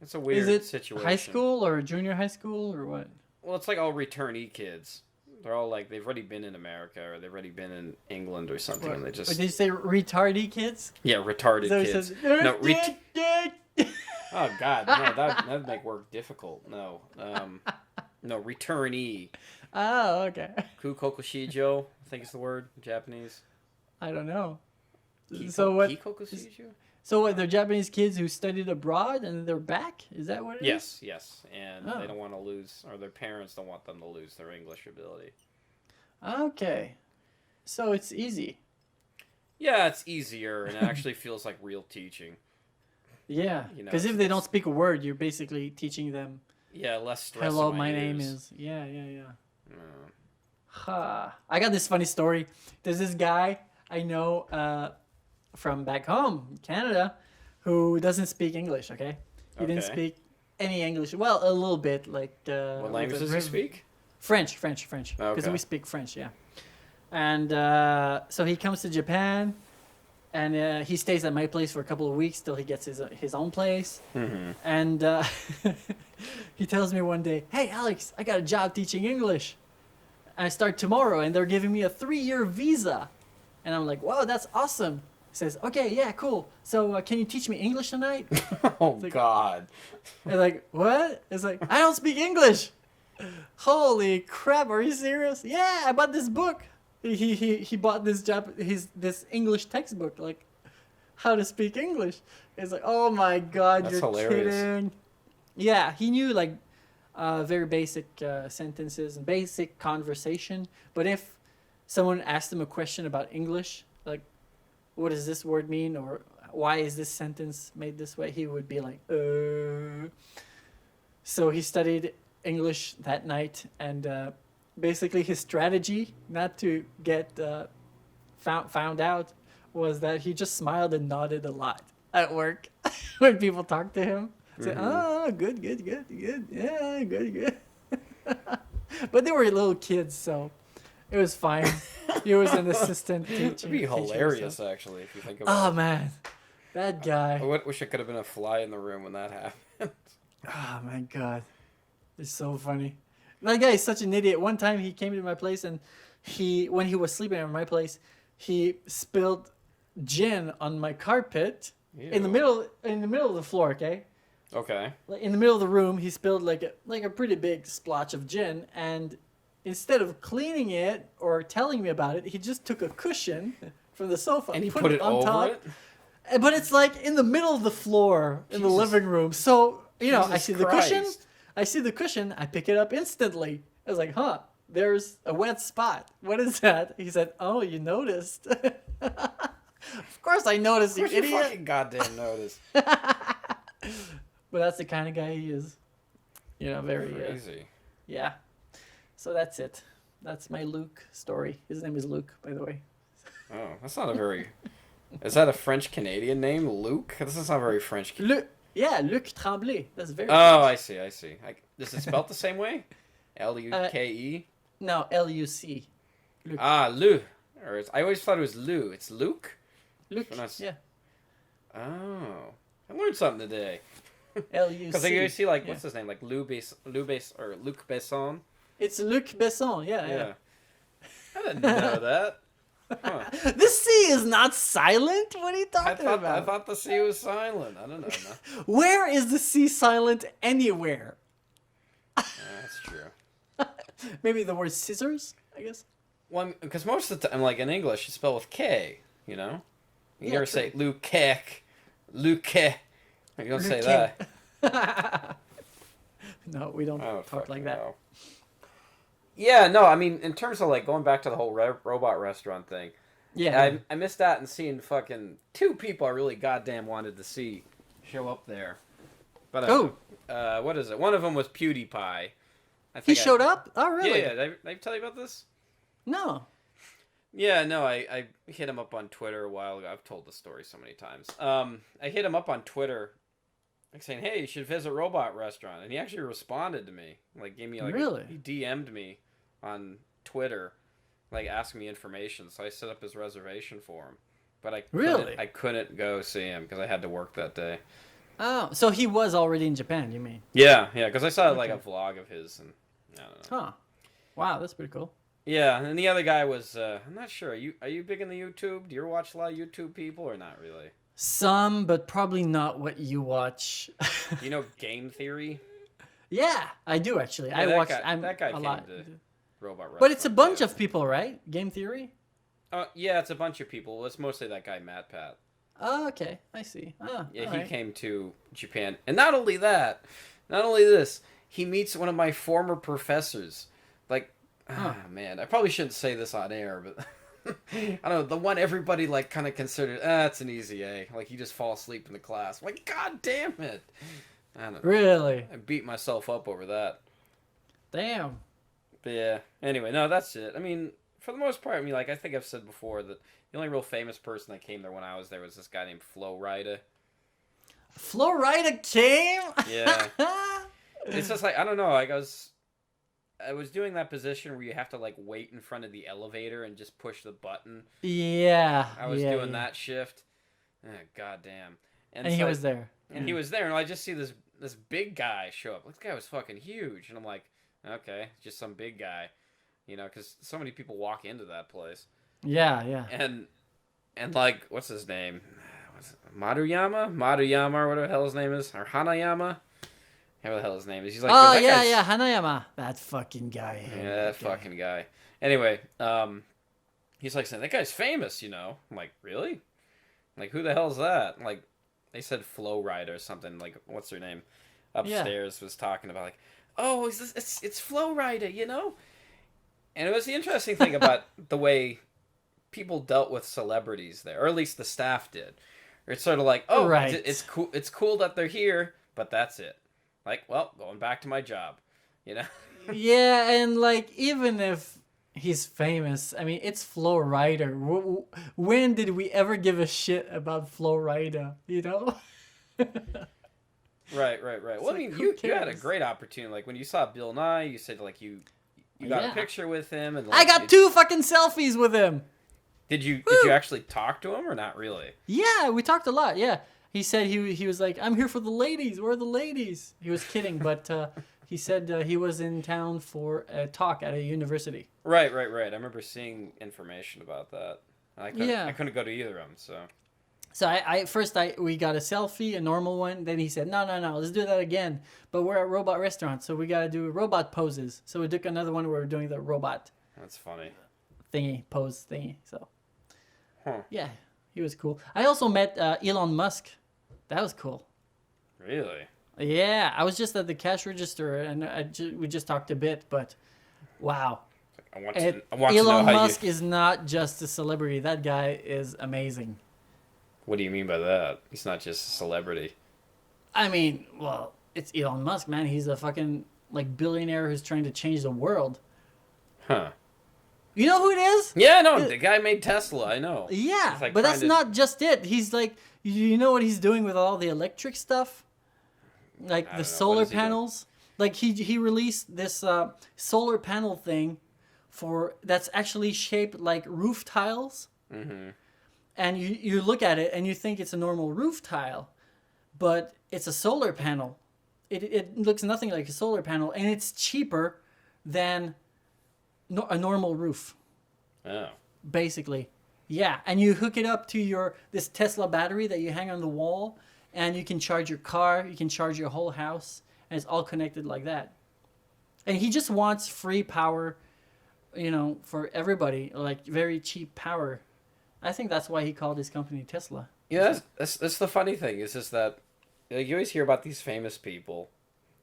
It's a weird Is it situation. high school or junior high school or what? Well, it's like all returnee kids. They're all like they've already been in America or they've already been in England or something, and they just. Did you say retarded kids? Yeah, retarded kids. No, oh God, no, that'd make work difficult. No, no, returnee. Oh, okay. Kukokushijo, I think is the word in Japanese. I don't know. Kikokushijo? So what? They're Japanese kids who studied abroad and they're back? Is that what it is? Yes, and they don't want to lose, or their parents don't want them to lose their English ability. Okay, so it's easy. Yeah, it's easier, and it actually feels like real teaching. Yeah, because if they don't speak a word, you're basically teaching them. Yeah, less stress. Hello, my name is. Yeah. I got this funny story. There's this guy I know from back home, Canada, who doesn't speak English. Okay, he didn't speak any English. Well, a little bit. Like what language does he speak? French. Because we speak French. Yeah, and so he comes to Japan. And he stays at my place for a couple of weeks till he gets his own place. Mm-hmm. And he tells me one day, "Hey, Alex, I got a job teaching English. I start tomorrow, and they're giving me a 3-year visa." And I'm like, "Wow, that's awesome." He says, "Okay, yeah, cool. So can you teach me English tonight?" Oh, like, God. I'm like, "What?" It's like, "I don't speak English." Holy crap, are you serious? Yeah, I bought this book. He bought this English textbook, like how to speak English. It's like, oh my God, that's you're hilarious. Kidding. Yeah, he knew like very basic sentences and basic conversation. But if someone asked him a question about English, like what does this word mean or why is this sentence made this way, he would be like, So he studied English that night and. Basically, his strategy not to get found out was that he just smiled and nodded a lot at work when people talked to him. Say, "Oh, good, yeah, good." But they were little kids, so it was fine. He was an assistant teacher. It'd be hilarious, actually, if you think about it. Oh man, that guy. I wish I could have been a fly in the room when that happened. Oh my God, it's so funny. That guy is such an idiot. One time he came to my place and when he was sleeping at my place, he spilled gin on my carpet. Ew. in the middle of the floor. Okay. In the middle of the room, he spilled like a pretty big splotch of gin, and instead of cleaning it or telling me about it, he just took a cushion from the sofa and he put it on over top. It. But it's like in the middle of the floor in the living room. So I see Christ. I see the cushion, I pick it up instantly. I was like, there's a wet spot. What is that? He said, "Oh, you noticed." Of course I noticed, you idiot. You fucking goddamn noticed. But that's the kind of guy he is. Very... Crazy. Yeah. So that's it. That's my Luke story. His name is Luke, by the way. Oh, that's not a very... Is that a French-Canadian name, Luke? This is not very French. Yeah, Luc Tremblay. That's very French. I see. Is it spelled the same way? L-U-K-E? No, L-U-C. Luc. Lou. I always thought it was Lou. It's Luke? Luc, yeah. Oh. I learned something today. L-U-C. Because I always see, what's his name? Like Luc Besson? It's Luc Besson, yeah. I didn't know that. Huh. The C is not silent? What are you talking about? I thought the C was silent. I don't know. No. Where is the C silent anywhere? That's true. Maybe the word scissors, I guess? Well, because most of the time, like in English, you spell with K, You never say Luke. You don't say that. No, we don't talk like that. No. Yeah, no, I mean, in terms of, going back to the whole robot restaurant thing, I missed out and seeing fucking 2 people I really goddamn wanted to see show up there. But, what is it? One of them was PewDiePie. He showed up? Oh, really? Yeah. Did I tell you about this? No. Yeah, no, I hit him up on Twitter a while ago. I've told the story so many times. I hit him up on Twitter, saying, "Hey, you should visit Robot Restaurant," and he actually responded to me. Gave me really? He DM'd me on Twitter, asking me information. So I set up his reservation for him, but I couldn't go see him because I had to work that day. Oh, so he was already in Japan, you mean? Yeah, because I saw like a vlog of his, and I don't know. Huh. Wow, that's pretty cool. Yeah, and the other guy was I'm not sure. Are you big in the YouTube? Do you ever watch a lot of YouTube people or not really? Some, but probably not what you watch. You know Game Theory? Yeah, I do actually. Yeah, I watch that guy a came lot. to Robot Restaurant. But it's a bunch of people, right? Game Theory? Yeah, it's a bunch of people. It's mostly that guy Matt Pat. Oh, okay. I see. Yeah, he came to Japan. And not only this, he meets one of my former professors. Like, man, I probably shouldn't say this on air, but I don't know, the one everybody like kind of considered, it's an easy A. Like, you just fall asleep in the class. I'm like, God damn it. I don't know. Really? I beat myself up over that. Damn. But yeah, anyway, no, that's it. I mean, for the most part, I mean, like, I think I've said before that the only real famous person that came there when I was there was this guy named Flo Rida. Flo Rida came? Yeah. It's just like, I don't know, like, I was doing that position where you have to, like, wait in front of the elevator and just push the button. Yeah. I was doing that shift. God damn. And he was there. And he was there, and I just see this big guy show up. This guy was fucking huge. And I'm like, okay, just some big guy. You know, because so many people walk into that place. Yeah. And like, what's his name? Maruyama, or whatever the hell his name is, or Hanayama, whatever the hell his name is. He's like, Hanayama, that fucking guy. Yeah, that fucking guy. Anyway, he's like saying that guy's famous, you know. I'm like, really? Like, who the hell's that? Like, they said Flo Rida or something. Like, what's her name? Upstairs was talking about like, oh, it's Flo Rida, you know. And it was the interesting thing about the way people dealt with celebrities there, or at least the staff did. It's sort of like, oh, right. It's cool that they're here, but that's it. Like, well, going back to my job, you know? Yeah, and like, even if he's famous, I mean, it's Flo Rida. When did we ever give a shit about Flo Rida, you know? Right. Well, I mean, you had a great opportunity. Like, when you saw Bill Nye, you said, like, you got a picture with him. And like, I got 2 fucking selfies with him. Did you actually talk to him or not really? Yeah, we talked a lot. Yeah, he said he was like, I'm here for the ladies. Where are the ladies? He was kidding, but he said he was in town for a talk at a university. Right. I remember seeing information about that. I couldn't go to either of them, so. So we got a selfie, a normal one. Then he said, no, let's do that again. But we're at Robot Restaurant, so we got to do robot poses. So we took another one where we're doing the robot. That's funny. Pose thingy. So, yeah, he was cool. I also met Elon Musk. That was cool. Really? Yeah, I was just at the cash register, and we just talked a bit, but wow. I want to Elon Musk is not just a celebrity. That guy is amazing. What do you mean by that? He's not just a celebrity. I mean, well, it's Elon Musk, man. He's a fucking like billionaire who's trying to change the world. Huh. You know who it is? Yeah, no, the guy made Tesla, I know. Yeah, like but that's not just it. He's like, you know what he's doing with all the electric stuff? Like the solar panels? Like he released this solar panel thing that's actually shaped like roof tiles. Mm-hmm. And you look at it and you think it's a normal roof tile, but it's a solar panel. It looks nothing like a solar panel, and it's cheaper than a normal roof. Oh. Basically. Yeah, and you hook it up to this Tesla battery that you hang on the wall, and you can charge your car, you can charge your whole house, and it's all connected like that. And he just wants free power, you know, for everybody, like very cheap power. I think that's why he called his company Tesla. Yeah, that's the funny thing is just that you always hear about these famous people,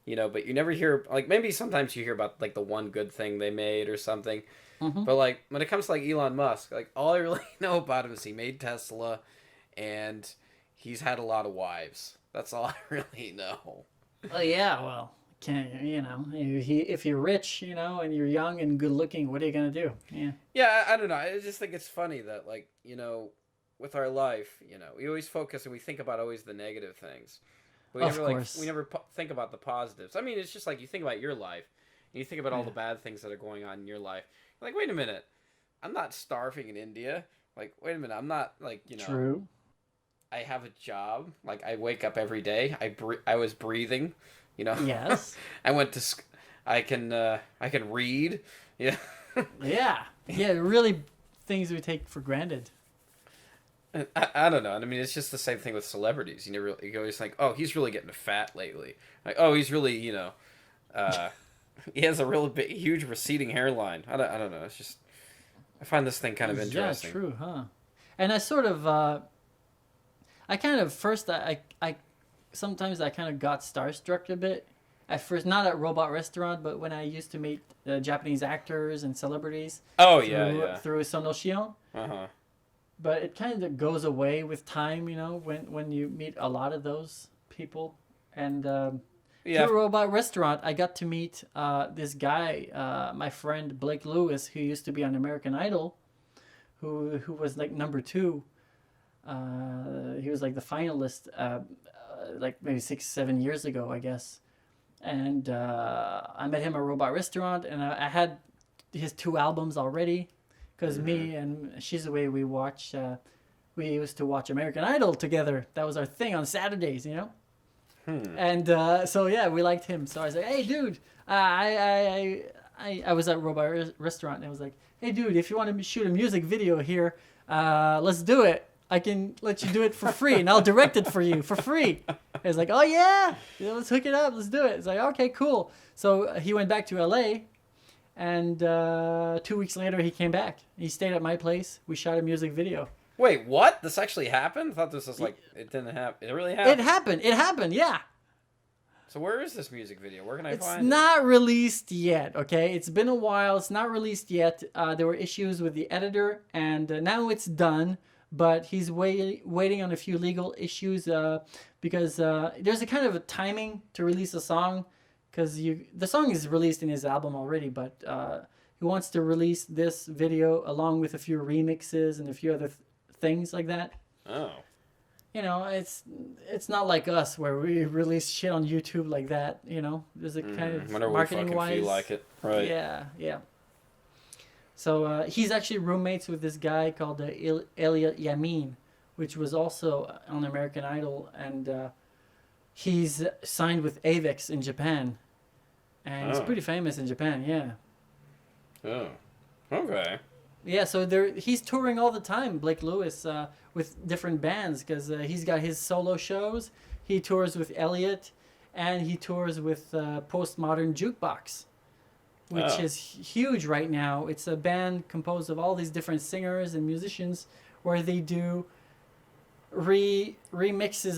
you know, but you never hear, like, maybe sometimes you hear about, like, the one good thing they made or something. Mm-hmm. But, like, when it comes to, like, Elon Musk, like, all I really know about him is he made Tesla and he's had a lot of wives. That's all I really know. Well, yeah, well, if you're rich, you know, and you're young and good looking, what are you going to do? Yeah. Yeah, I don't know. I just think it's funny that, like, you know, with our life, you know, we always focus and we think about always the negative things. We never think about the positives. I mean, it's just like you think about your life and you think about all the bad things that are going on in your life. You're like, wait a minute. I'm not starving in India. Like, wait a minute. I'm not, like, you know. True. I have a job. Like I wake up every day. I was breathing. You know. Yes. I went to. I can read. Yeah. Yeah. Yeah. Really, things we take for granted. I don't know. I mean, it's just the same thing with celebrities. You always think, oh, he's really getting fat lately. Like, oh, he's really, he has a real big, huge receding hairline. I don't know. It's just, I find this thing kind of interesting. Yeah, true, huh? And I sort of, I kind of first, I sometimes I kind of got starstruck a bit. At first, not at Robot Restaurant, but when I used to meet Japanese actors and celebrities. Oh, through Sono Shion. Uh-huh. But it kind of goes away with time, when you meet a lot of those people. And through Robot Restaurant, I got to meet this guy, my friend Blake Lewis, who used to be on American Idol, who was like number 2. He was like the finalist, like maybe 6-7 years ago, I guess. And I met him at Robot Restaurant, and I had his 2 albums already. Because me and She's the Way we used to watch American Idol together. That was our thing on Saturdays, And so yeah, we liked him. So I was like, hey, dude, I was at Robot Restaurant, and I was like, hey, dude, if you want to shoot a music video here, let's do it. I can let you do it for free, and I'll direct it for you for free. I was like, oh yeah, let's hook it up, let's do it. It's like, okay, cool. So he went back to LA. And 2 weeks later, he came back. He stayed at my place. We shot a music video. Wait, what? This actually happened? I thought this was like, it didn't happen. It really happened? It happened, yeah. So where is this music video? Where can I find it? It's not released yet, okay? It's been a while. It's not released yet. There were issues with the editor, and now it's done. But he's waiting on a few legal issues because there's a kind of a timing to release a song. Because the song is released in his album already, but he wants to release this video along with a few remixes and a few other things like that. Oh. It's not like us where we release shit on YouTube like that. There's a kind of marketing wise. Feel like it, right? Yeah. So he's actually roommates with this guy called Elliot Yamin, which was also on American Idol, and he's signed with Avex in Japan. And he's pretty famous in Japan, yeah. Oh, okay. Yeah, so he's touring all the time, Blake Lewis, with different bands, because he's got his solo shows. He tours with Elliot, and he tours with Postmodern Jukebox, which is huge right now. It's a band composed of all these different singers and musicians, where they do remixes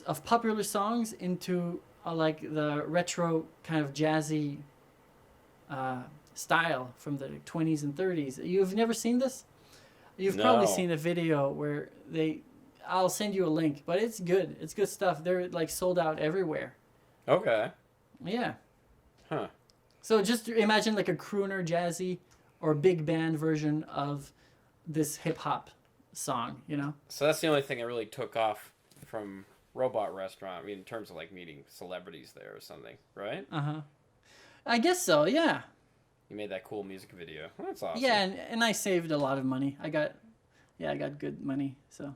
of popular songs into like the retro kind of jazzy style from the 20s and 30s. You've never seen this? You've probably seen a video where I'll send you a link, but it's good. It's good stuff. They're like sold out everywhere. Okay. Yeah. Huh. So just imagine like a crooner jazzy or big band version of this hip hop song, So that's the only thing that really took off from Robot Restaurant. I mean, in terms of like meeting celebrities there or something, right? I guess so. Yeah. You made that cool music video. Well, that's awesome. Yeah, and I saved a lot of money. I got good money. So.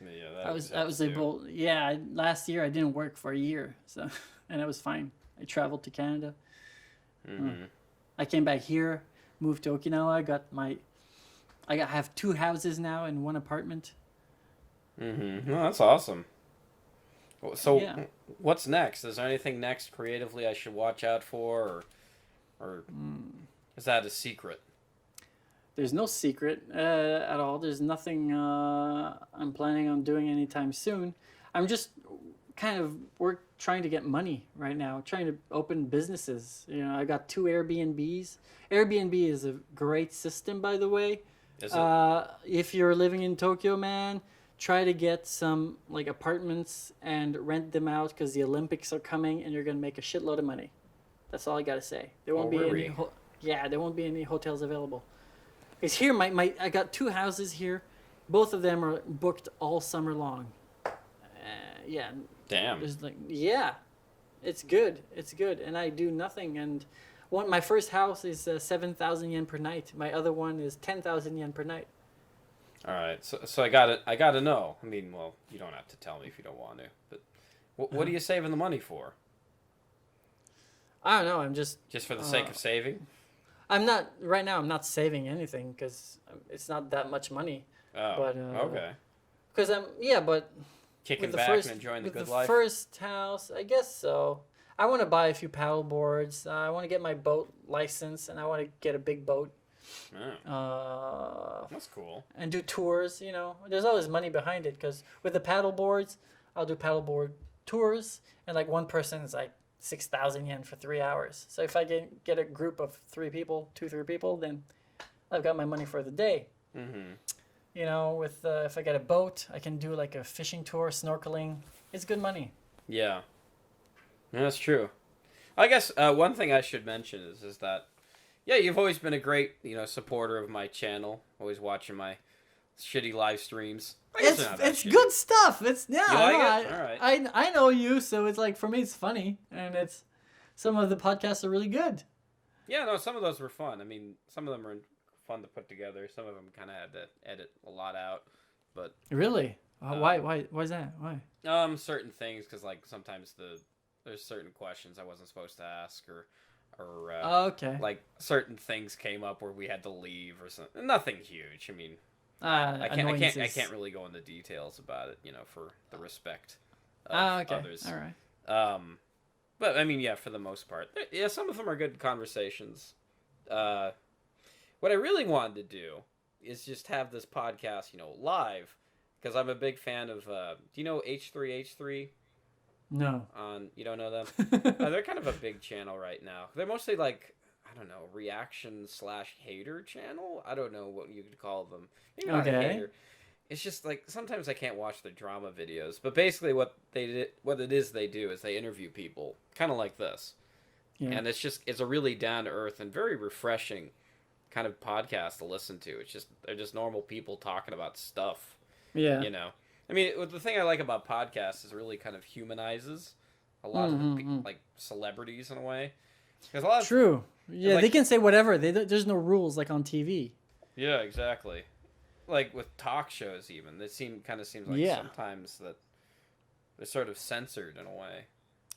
Yeah, I was able. Yeah, last year I didn't work for a year, so and I was fine. I traveled to Canada. I came back here, moved to Okinawa. I have 2 houses now and 1 apartment. Well, that's awesome. So, what's next? Is there anything next creatively I should watch out for, or is that a secret? There's no secret at all. There's nothing I'm planning on doing anytime soon. I'm just kind of trying to get money right now, trying to open businesses. I got 2 Airbnbs. Airbnb is a great system, by the way. Is it? If you're living in Tokyo, man, try to get some like apartments and rent them out because the Olympics are coming and you're gonna make a shitload of money. That's all I gotta say. There won't be any. There won't be any hotels available. Because here, I got 2 houses here. Both of them are booked all summer long. Yeah. Damn. It's good. It's good, and I do nothing. And my first house is 7,000 yen per night. My other one is 10,000 yen per night. All right, so I gotta know. I mean, well, you don't have to tell me if you don't want to, but what are you saving the money for? I don't know. I'm just for the sake of saving. I'm not right now. I'm not saving anything because it's not that much money. Oh, but, okay. Because but kicking back and enjoying the good life. First house, I guess so. I want to buy a few paddle boards. I want to get my boat license, and I want to get a big boat. That's cool. And do tours, There's always money behind it because with the paddle boards, I'll do paddle board tours, and like one person is like 6,000 yen for 3 hours. So if I get a group of 3 people, 2-3 people, then I've got my money for the day. Mm-hmm. With if I get a boat, I can do like a fishing tour, snorkeling. It's good money. Yeah, that's true. I guess one thing I should mention is that. Yeah, you've always been a great, supporter of my channel. Always watching my shitty live streams. It's good stuff. It's You like it? All right. I know you, so it's like for me it's funny, and it's some of the podcasts are really good. Yeah, no, some of those were fun. I mean, some of them are fun to put together. Some of them kind of had to edit a lot out, but really, why is that? Why? Certain things because like sometimes there's certain questions I wasn't supposed to ask or okay. Like certain things came up where we had to leave or something. Nothing huge. I mean, I can't really go into details about it, for the respect of others. All right. But I mean, yeah, for the most part, yeah, some of them are good conversations. What I really wanted to do is just have this podcast, live, because I'm a big fan of. Do you know H3H3? No. You don't know them? They're kind of a big channel right now. They're mostly like, I don't know, reaction/hater channel? I don't know what you could call them. Maybe not a hater. It's just like, sometimes I can't watch their drama videos. But basically what it is they do is they interview people, kind of like this. Yeah. And it's a really down-to-earth and very refreshing kind of podcast to listen to. They're just normal people talking about stuff. Yeah. I mean, the thing I like about podcasts is it really kind of humanizes a lot of like celebrities in a way. Because a lot of true, yeah, they can say whatever. There's no rules like on TV. Yeah, exactly. Like with talk shows, even it seems like sometimes that they're sort of censored in a way.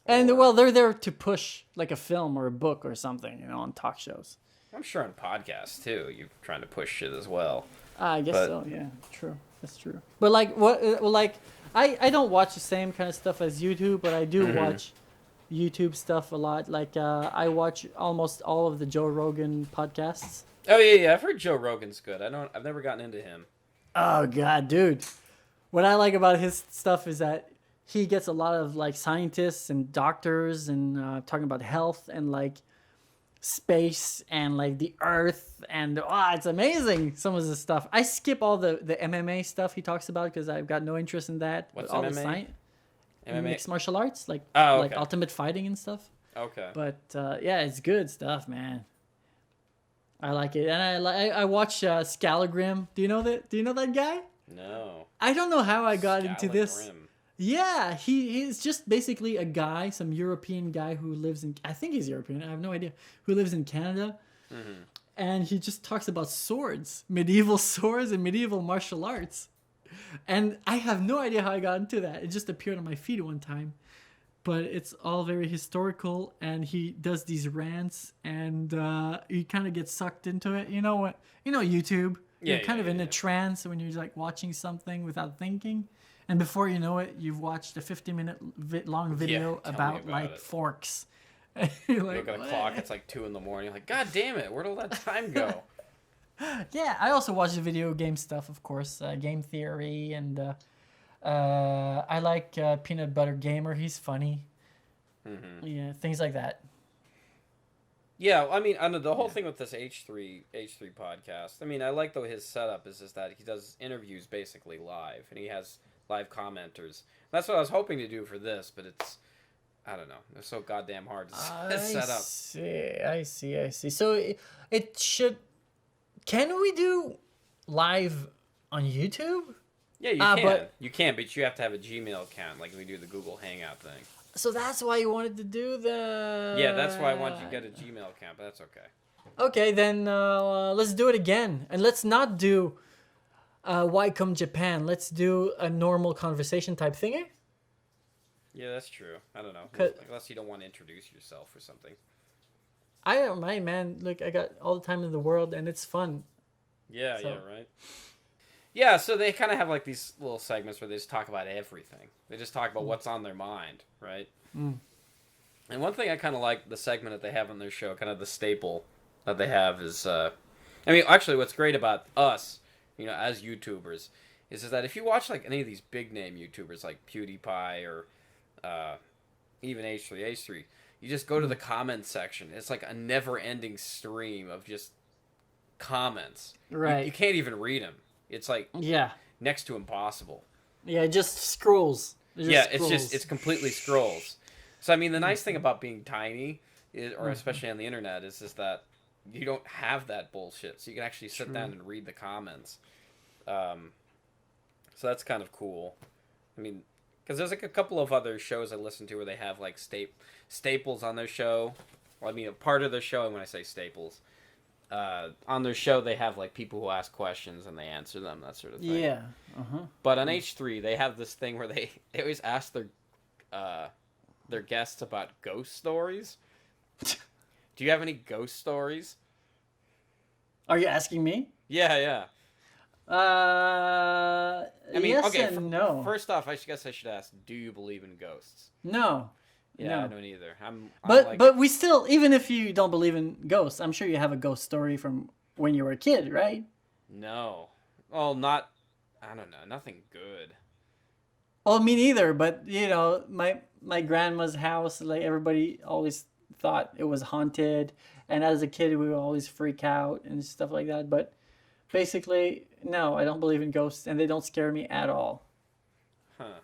And they're there to push like a film or a book or something, on talk shows. I'm sure on podcasts too, you're trying to push shit as well. I guess so. Yeah, true. That's true. But like I don't watch the same kind of stuff as YouTube, but I do watch YouTube stuff a lot. Like I watch almost all of the Joe Rogan podcasts. Oh yeah, I've heard Joe Rogan's good. I've never gotten into him. Oh god, dude. What I like about his stuff is that he gets a lot of like scientists and doctors and talking about health and like space and like the earth and it's amazing, some of the stuff. I skip all the MMA stuff he talks about because I've got no interest in that. What's all MMA? MMA? Mixed martial arts, like like ultimate fighting and stuff. Okay. But yeah, it's good stuff, man. I like it, and I watch Scalagrim. Do you know that guy? No. I don't know how I got into this. Yeah, he's just basically a guy, some European guy who lives in, I think he's European, I have no idea, who lives in Canada. Mm-hmm. And he just talks about swords, medieval swords and medieval martial arts. And I have no idea how I got into that. It just appeared on my feed one time. But it's all very historical, and he does these rants, and you kind of get sucked into it. You know what? YouTube. You're kind of in a trance when you're like watching something without thinking. And before you know it, you've watched a 50-minute long video about like forks. You're like, look at the clock, it's like 2 a.m. You're like, God damn it, where'd all that time go? Yeah, I also watch the video game stuff, of course, game theory, and I like Peanut Butter Gamer. He's funny. Mm-hmm. Yeah, things like that. Yeah, I mean, the whole thing with this H3 podcast, I mean, I like though his setup is just that he does interviews basically live, and he has live commenters. That's what I was hoping to do for this, but it's, I don't know, it's so goddamn hard to set up. I see. So it should, can we do live on YouTube? Yeah, you can. You can, but you have to have a Gmail account, like we do the Google Hangout thing. So that's why you wanted to do the... Yeah, that's why I wanted you to get a Gmail account, but that's okay. Okay, then let's do it again. And let's not do why come Japan? Let's do a normal conversation type thing. Yeah, that's true. I don't know. Unless you don't want to introduce yourself or something. I don't mind, man. Look, I got all the time in the world, and it's fun. Yeah, so. Yeah, right. Yeah, so they kind of have like these little segments where they just talk about everything. They just talk about what's on their mind, right? Mm. And one thing I kind of like the segment that they have on their show, kind of the staple that they have is, I mean, actually, what's great about us, you know, as YouTubers, is that if you watch like any of these big name YouTubers like PewDiePie or even H3H3, you just go to the comment section. It's like a never-ending stream of just comments. Right. You can't even read them. It's like next to impossible. Yeah, it just scrolls. It's completely scrolls. So I mean, the nice thing about being tiny, or especially on the internet, is that you don't have that bullshit. So you can actually sit down and read the comments. So that's kind of cool. I mean, because there's like a couple of other shows I listen to where they have like staples on their show. Well, I mean, a part of their show, and when I say staples, on their show they have like people who ask questions and they answer them, that sort of thing. Yeah. But on H3 they have this thing where they always ask their guests about ghost stories. Do you have any ghost stories? Are you asking me? Yeah. I mean, yes okay, and no. First off, I guess I should ask, do you believe in ghosts? No. Yeah, no. I don't either. But we still, even if you don't believe in ghosts, I'm sure you have a ghost story from when you were a kid, right? No. Well, I don't know, nothing good. Well, me neither, but, you know, my grandma's house, like, everybody always thought it was haunted, and as a kid, we would always freak out and stuff like that, but basically, no, I don't believe in ghosts, and they don't scare me at all. Huh.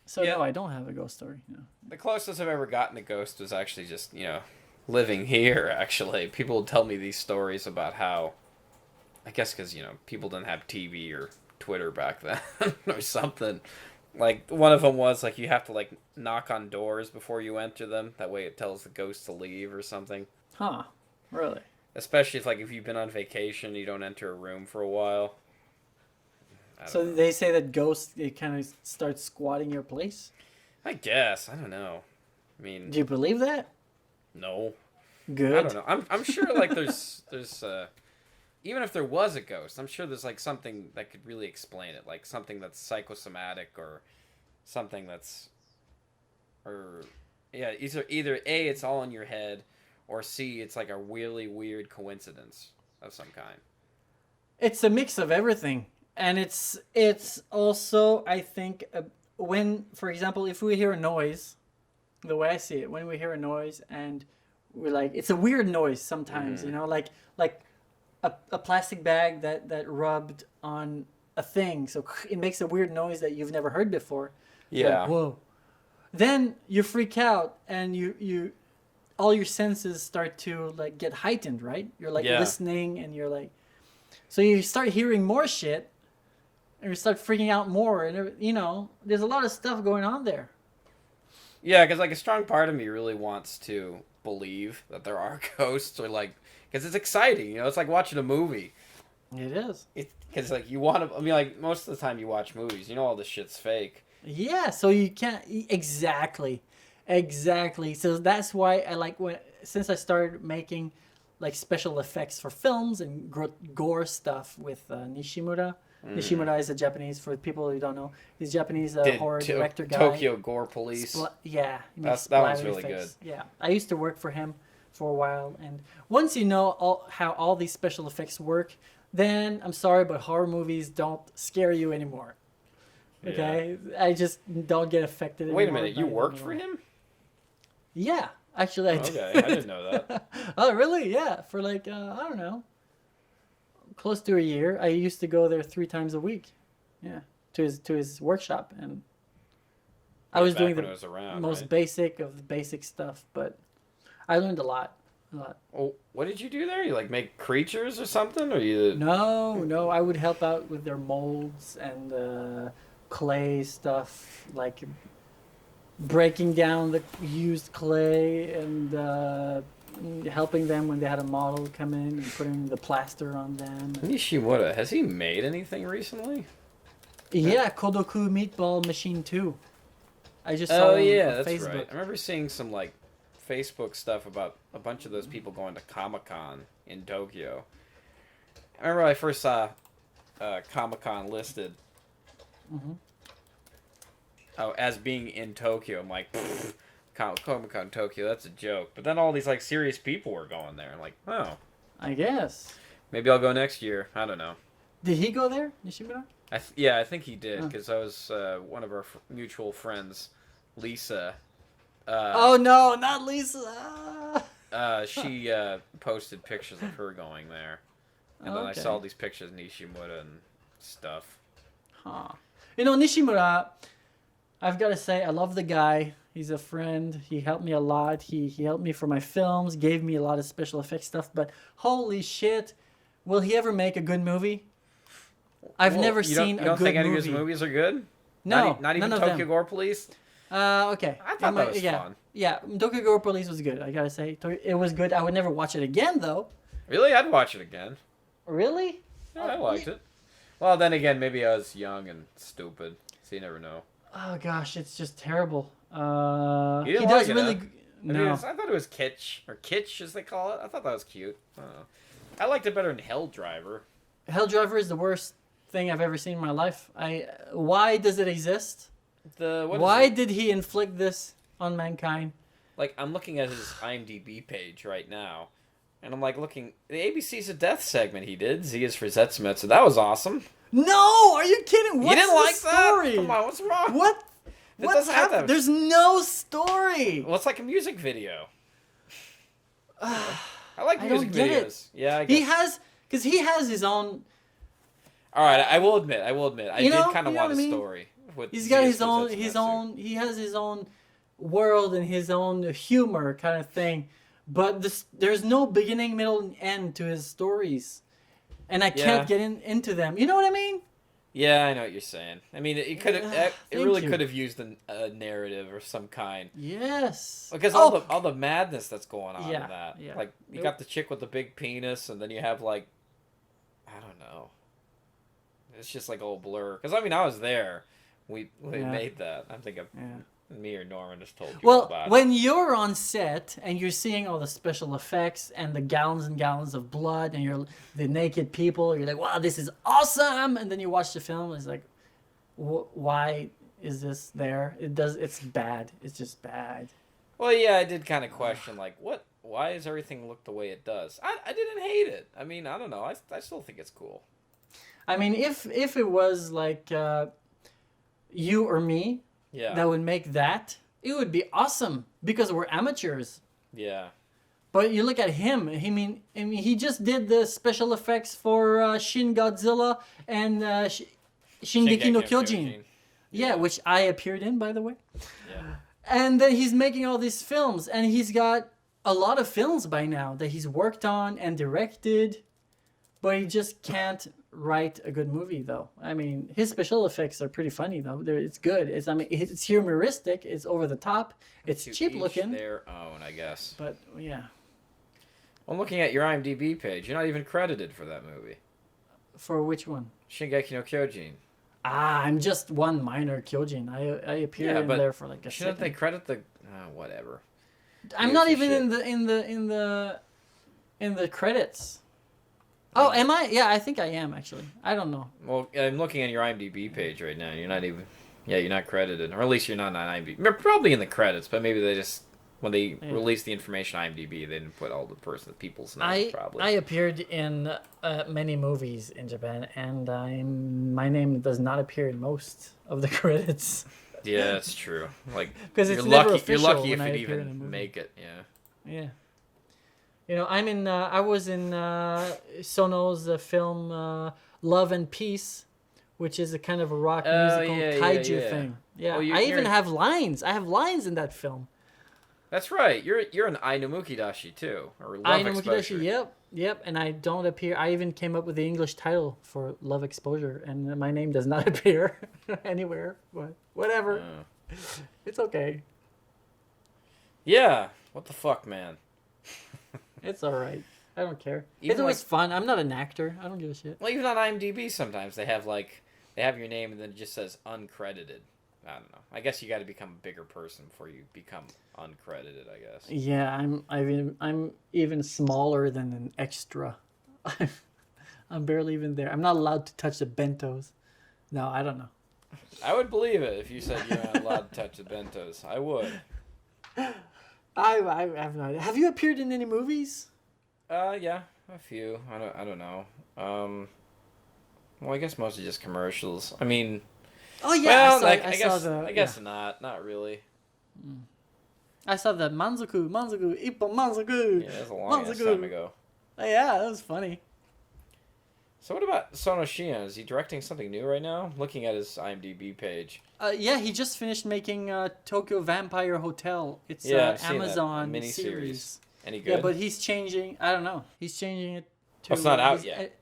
So, no, I don't have a ghost story. No. The closest I've ever gotten to ghosts was actually just, you know, living here, actually. People would tell me these stories about how, I guess because, you know, people didn't have TV or Twitter back then or something. Like, one of them was, like, you have to, like, knock on doors before you enter them. That way it tells the ghost to leave or something. Huh. Really? Especially if you've been on vacation, you don't enter a room for a while. So they say that ghosts, they kind of start squatting your place? I guess. I don't know. I mean... Do you believe that? No. Good. I don't know. I'm sure, like, there's even if there was a ghost, I'm sure there's, like, something that could really explain it. Like, something that's psychosomatic or something that's... Or... Yeah, either A, it's all in your head, or C, it's, like, a really weird coincidence of some kind. It's a mix of everything. And it's also, I think, when, for example, if we hear a noise, the way I see it, when we hear a noise and we're like, it's a weird noise sometimes, you know, like a plastic bag that rubbed on a thing. So it makes a weird noise that you've never heard before. Yeah. Like, whoa. Then you freak out and you all your senses start to like get heightened, right? You're like listening and you're like, so you start hearing more shit. And you start freaking out more, and you know, there's a lot of stuff going on there. Yeah, because like a strong part of me really wants to believe that there are ghosts, or like, because it's exciting, you know, it's like watching a movie. It is. Because like you want to, I mean, like most of the time you watch movies, you know, all this shit's fake. Yeah, so you can't exactly. So that's why I like since I started making like special effects for films and gore stuff with Nishimura. Nishimura is a Japanese, for people who don't know. He's a Japanese horror director guy. Tokyo Gore Police. That one's really good. Yeah, I used to work for him for a while, and once you know how all these special effects work, then I'm sorry, but horror movies don't scare you anymore. Okay, I just don't get affected anymore. Wait a minute, you worked for him? Yeah, actually I did. Okay, I didn't know that. Oh, really? Yeah, for like I don't know. Close to a year. I used to go there 3 times a week. Yeah, to his workshop, and I was doing the most basic of the basic stuff, but I learned a lot. Oh, what did you do there? You like make creatures or something, or you? No, I would help out with their molds and clay stuff, like breaking down the used clay and helping them when they had a model come in and putting the plaster on them. Nishimura, has he made anything recently? Yeah, Kodoku Meatball Machine 2. I just saw it on that's Facebook. right. I remember seeing some like Facebook stuff about a bunch of those people going to Comic-Con in Tokyo. I remember I first saw Comic-Con listed as being in Tokyo. I'm like, Comic-Con Tokyo, that's a joke. But then all these like serious people were going there. I'm like, oh. I guess. Maybe I'll go next year. I don't know. Did he go there, Nishimura? I think he did, because I was one of our mutual friends, Lisa. Oh no, not Lisa! She posted pictures of her going there, and then I saw these pictures of Nishimura and stuff. Huh. You know, Nishimura, I've got to say, I love the guy. He's a friend. He helped me a lot. He helped me for my films, gave me a lot of special effects stuff. But holy shit, will he ever make a good movie? I've never seen a good movie. You don't think any of his movies are good? No, not even none of Tokyo them. Gore Police? Okay. I thought that was fun. Yeah, Tokyo Gore Police was good, I gotta say. It was good. I would never watch it again, though. Really? I'd watch it again. Really? Yeah, I liked it. Well, then again, maybe I was young and stupid, so you never know. Oh, gosh, it's just terrible. You didn't he like does it, really... huh? No. I thought it was kitsch, or kitsch as they call it. I thought that was cute. I liked it better than Hell Driver. Hell Driver is the worst thing I've ever seen in my life. Why does it exist? Why did he inflict this on mankind? Like, I'm looking at his IMDb page right now, and I'm like looking. The ABC's a death segment he did. Z is for Zetsumetsu. That was awesome. No, are you kidding? What's you didn't like story? That? Come on, what's wrong? What? What's happening? There's no story. Well, it's like a music video. I like music videos. It. Yeah, I guess. He has his own. All right, I will admit, I did kind of want a story. He's got his own. He has his own world and his own humor kind of thing, but there's no beginning, middle, and end to his stories, and I can't get into them. You know what I mean? Yeah, I know what you're saying. I mean, it could have. It really could have used a narrative of some kind. Yes. Because all the madness that's going on in that. Yeah. Like you got the chick with the big penis, and then you have like, I don't know. It's just like all blur. Because I mean, I was there. We made that. I'm thinking me or Norman just told you about it. Well, when you're on set and you're seeing all the special effects and the gallons and gallons of blood and you're the naked people, you're like, wow, this is awesome. And then you watch the film, it's like, why is this there? It's bad. It's just bad. Well, yeah, I did kind of question, like, why does everything look the way it does? I didn't hate it. I mean, I don't know. I still think it's cool. I mean, if it was like you or me that would make that, it would be awesome because we're amateurs. Yeah. But you look at him. I mean, he just did the special effects for Shin Godzilla and Shingeki no Kyojin. Yeah, which I appeared in, by the way. Yeah. And then he's making all these films, and he's got a lot of films by now that he's worked on and directed, but he just can't write a good movie, though. I mean, his special effects are pretty funny, though. It's good. It's humoristic. It's over the top. It's cheap looking. Their own, I guess. But yeah. I'm looking at your IMDb page. You're not even credited for that movie. For which one? Shingeki no Kyojin. I'm just one minor Kyojin. I appear in there for like a shouldn't second. they credit the whatever? I'm not even in the credits. Oh, am I? Yeah, I think I am actually. I don't know. Well, I'm looking at your IMDb page right now. And you're not even. Yeah, you're not credited, or at least you're not on IMDb. You're probably in the credits, but maybe they just when they released the information on IMDb, they didn't put all the people's names. Probably. I appeared in many movies in Japan, and my name does not appear in most of the credits. Yeah, that's true. Like, because it's you're never lucky. official. You're lucky if when it I appear in a even movie. make it. Yeah. Yeah. You know, I'm in. I was in Sono's film Love and Peace, which is a kind of a rock musical kaiju thing. Yeah, well, I even have lines. I have lines in that film. That's right. You're an Ainumikidashi too, or Love Exposure. Ainumikidashi. Yep. And I don't appear. I even came up with the English title for Love Exposure, and my name does not appear anywhere. But whatever, it's okay. Yeah. What the fuck, man? It's all right. I don't care. Even It's always fun. I'm not an actor. I don't give a shit. Well, even on IMDb, sometimes they have your name and then it just says uncredited. I don't know. I guess you got to become a bigger person before you become uncredited, I guess. Yeah, I'm even smaller than an extra. I'm barely even there. I'm not allowed to touch the bentos. No, I don't know. I would believe it if you said you're not allowed to touch the bentos. I would. I have no idea. Have you appeared in any movies? Yeah, a few. I don't know. Well, I guess mostly just commercials. I mean. Oh yeah, well, I guess not really. I saw the Manzoku, Ippo Manzoku. Yeah, that was a long time ago. Oh, yeah, that was funny. So what about Sono Shion? Is he directing something new right now? I'm looking at his IMDb page. Yeah, he just finished making Tokyo Vampire Hotel. It's Amazon series. Any good? Yeah, but he's changing. I don't know. He's changing it to. It's not out yet.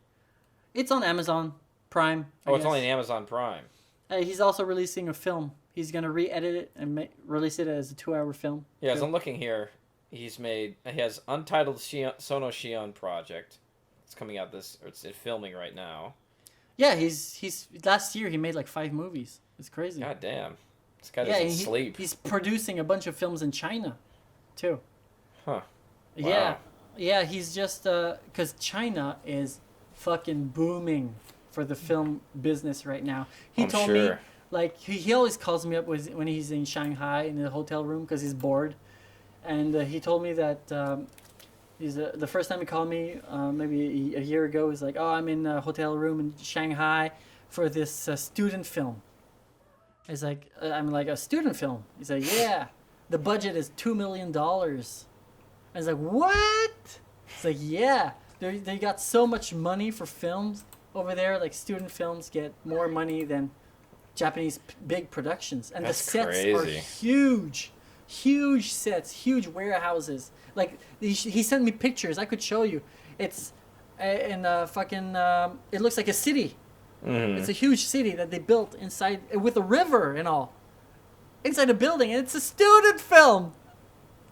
It's on Amazon Prime. It's only on Amazon Prime. He's also releasing a film. He's gonna re-edit it and release it as a 2-hour film. Yeah, as I'm looking here, he has Untitled Sono Shion project. It's coming out it's filming right now. Yeah, he's last year he made like 5 movies. It's crazy. God damn. This guy doesn't sleep. He's producing a bunch of films in China, too. Huh. Wow. Yeah, he's just because China is fucking booming for the film business right now. He told me, like, he always calls me up when he's in Shanghai in the hotel room because he's bored. And he told me that the first time he called me, maybe a year ago, he's like, oh, I'm in a hotel room in Shanghai for this student film. He's like, I'm like, a student film? He's like, yeah, the budget is $2 million. I was like, what? It's like, yeah, they got so much money for films over there. Like, student films get more money than Japanese big productions. And That's the sets crazy. are huge. Huge sets, huge warehouses. Like, he sent me pictures. I could show you. It's in fucking... it looks like a city. Mm-hmm. It's a huge city that they built inside... with a river and all. Inside a building. And it's a student film.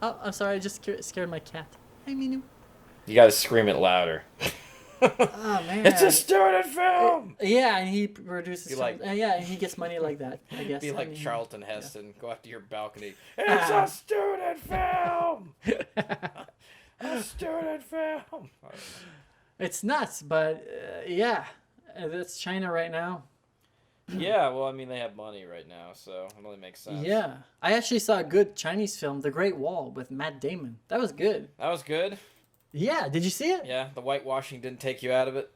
Oh, I'm sorry. I just scared my cat. Hi, Minu. You gotta scream it louder. Oh, man. It's a student film! Yeah, and he produces... yeah, and he gets money like that, I guess. Be like Charlton Heston. Go out to your balcony. It's a student film! A student film! It's nuts, but yeah. That's China right now. Yeah, well, I mean, they have money right now, so it only makes sense. Yeah. I actually saw a good Chinese film, The Great Wall, with Matt Damon. That was good. That was good? Yeah, did you see it? Yeah, the whitewashing didn't take you out of it?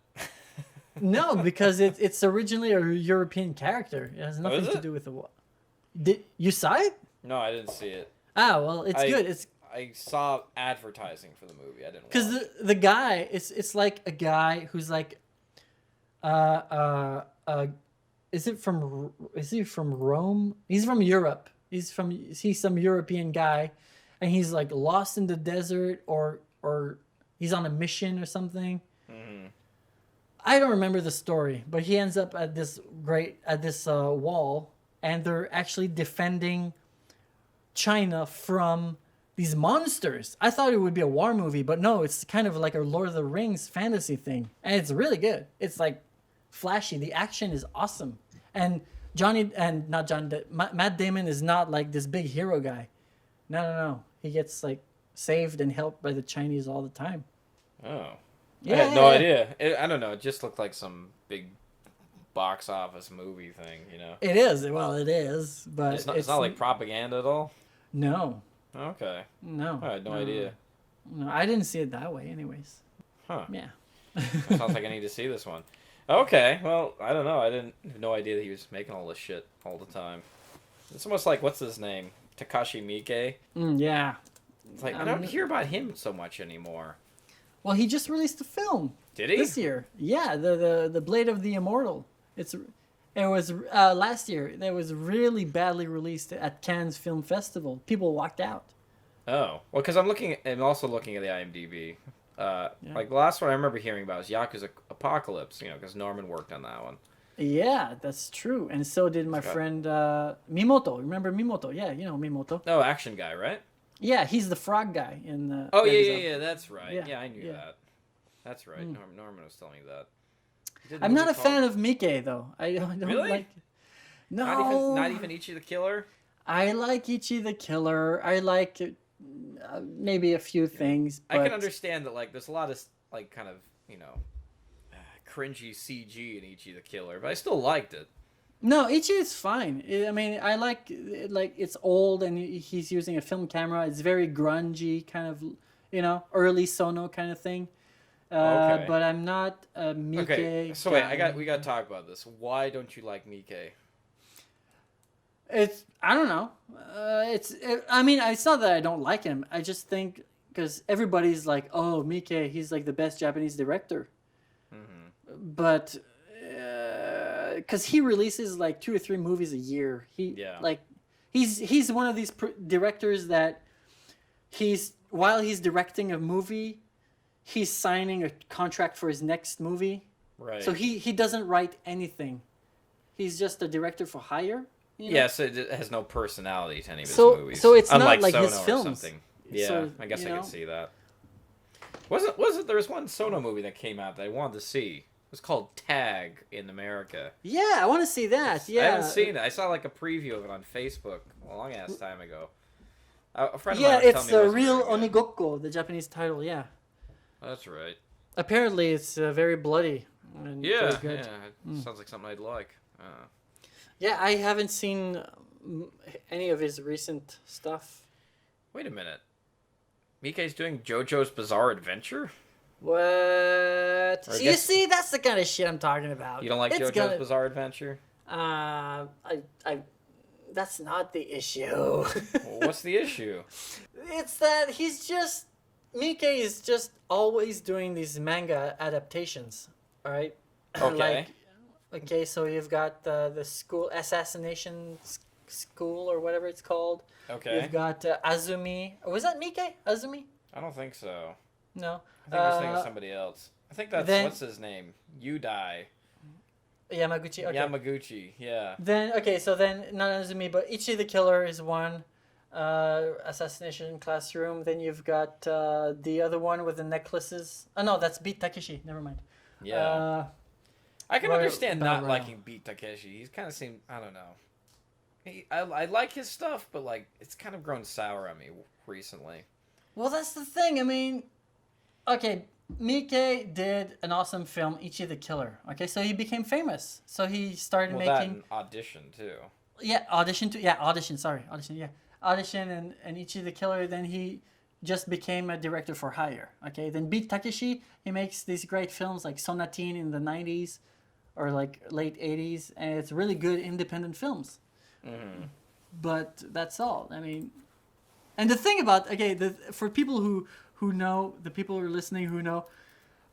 No, because it's originally a European character. It has nothing to do with the wall. Did you saw it? No, I didn't see it. Ah, well, it's good. I saw advertising for the movie. I didn't watch it. Because the guy, it's like a guy who's like, is he from Rome? He's from Europe. He's some European guy, and he's like lost in the desert or he's on a mission or something. Mm-hmm. I don't remember the story, but he ends up at this wall, and they're actually defending China from these monsters. I thought it would be a war movie, but no, it's kind of like a Lord of the Rings fantasy thing, and it's really good. It's like flashy. The action is awesome, and Matt Damon is not like this big hero guy. No. He gets like saved and helped by the Chinese all the time. Oh. Yeah, I had no idea. I don't know. It just looked like some big box office movie thing, you know? It is. Well, it is. But it's not like propaganda at all? No. Okay. No. I had no idea. No, I didn't see it that way anyways. Huh. Yeah. Sounds like I need to see this one. Okay. Well, I don't know. I have no idea that he was making all this shit all the time. It's almost like, what's his name? Takashi Miike? Yeah. It's like, I don't hear about him so much anymore. Well, he just released a film. Did he? This year. Yeah, the Blade of the Immortal. It was last year. It was really badly released at Cannes Film Festival. People walked out. Oh. Well, because I'm also looking at the IMDb. Like, the last one I remember hearing about was Yakuza Apocalypse, because Norman worked on that one. Yeah, that's true. And so did my friend Mimoto. Remember Mimoto? Yeah, you know Mimoto. Oh, action guy, right? Yeah, he's the frog guy in the. Oh yeah, that's right. Yeah, I knew yeah. that. That's right. Norman was telling me that. I'm not a fan of Miike though. I don't really like. No, not even Ichi the Killer. I like Ichi the Killer. I like maybe a few things. But... I can understand that. Like, there's a lot of like kind of cringy CG in Ichi the Killer, but I still liked it. No, Ichi is fine. I mean, I like it's old and he's using a film camera. It's very grungy, kind of, early Sono kind of thing. Okay. But I'm not a Miike. Okay, so guy. wait, we got to talk about this. Why don't you like Miike? I don't know. I mean, it's not that I don't like him. I just think because everybody's like, oh, Miike, he's like the best Japanese director. Mm-hmm. But because he releases like 2 or 3 movies a year, he's one of these directors that while he's directing a movie, he's signing a contract for his next movie. Right. So he doesn't write anything. He's just a director for hire. Yeah, so it has no personality to any of his movies. So it's unlike not like Sono his films. Or something. Yeah, so, I guess I can see that. Wasn't there was one Sono movie that came out that I wanted to see? It was called Tag in America. Yeah, I want to see that. Yeah, I haven't seen it. I saw like a preview of it on Facebook a long ass time ago. A friend of mine was it's telling me the real Onigokko, the Japanese title. Yeah, that's right. Apparently, it's very bloody. And very good. Sounds like something I'd like. Yeah, I haven't seen any of his recent stuff. Wait a minute. Miike's doing JoJo's Bizarre Adventure? What? You see, that's the kind of shit I'm talking about. You don't like JoJo's Bizarre Adventure? That's not the issue. Well, what's the issue? It's that Miike is just always doing these manga adaptations. All right. Okay. Okay, so you've got the school assassination school or whatever it's called. Okay. You've got Azumi. Was that Miike? Azumi? I don't think so. No. I think I was thinking of somebody else. I think that's what's his name? Yudai. Yamaguchi. Okay. Yamaguchi. Yeah. Then not Azumi, but Ichi the Killer is one. Assassination Classroom. Then you've got the other one with the necklaces. Oh no, that's Beat Takeshi. Never mind. Yeah. I can understand not liking Beat Takeshi. He's kind of seemed, I don't know. I like his stuff, but like it's kind of grown sour on me recently. Well, that's the thing. I mean, okay, Miike did an awesome film, Ichi the Killer. Okay, so he became famous. So he started making that and Audition too. Yeah, Audition too. Yeah, Audition. Sorry, Audition. Yeah, Audition and Ichi the Killer. Then he just became a director for hire. Okay, then Beat Takeshi. He makes these great films like Sonatine in the 90s. Or like late 80s, and it's really good independent films. Mm-hmm. But that's all. I mean, and the thing about for people who know, the people who are listening who know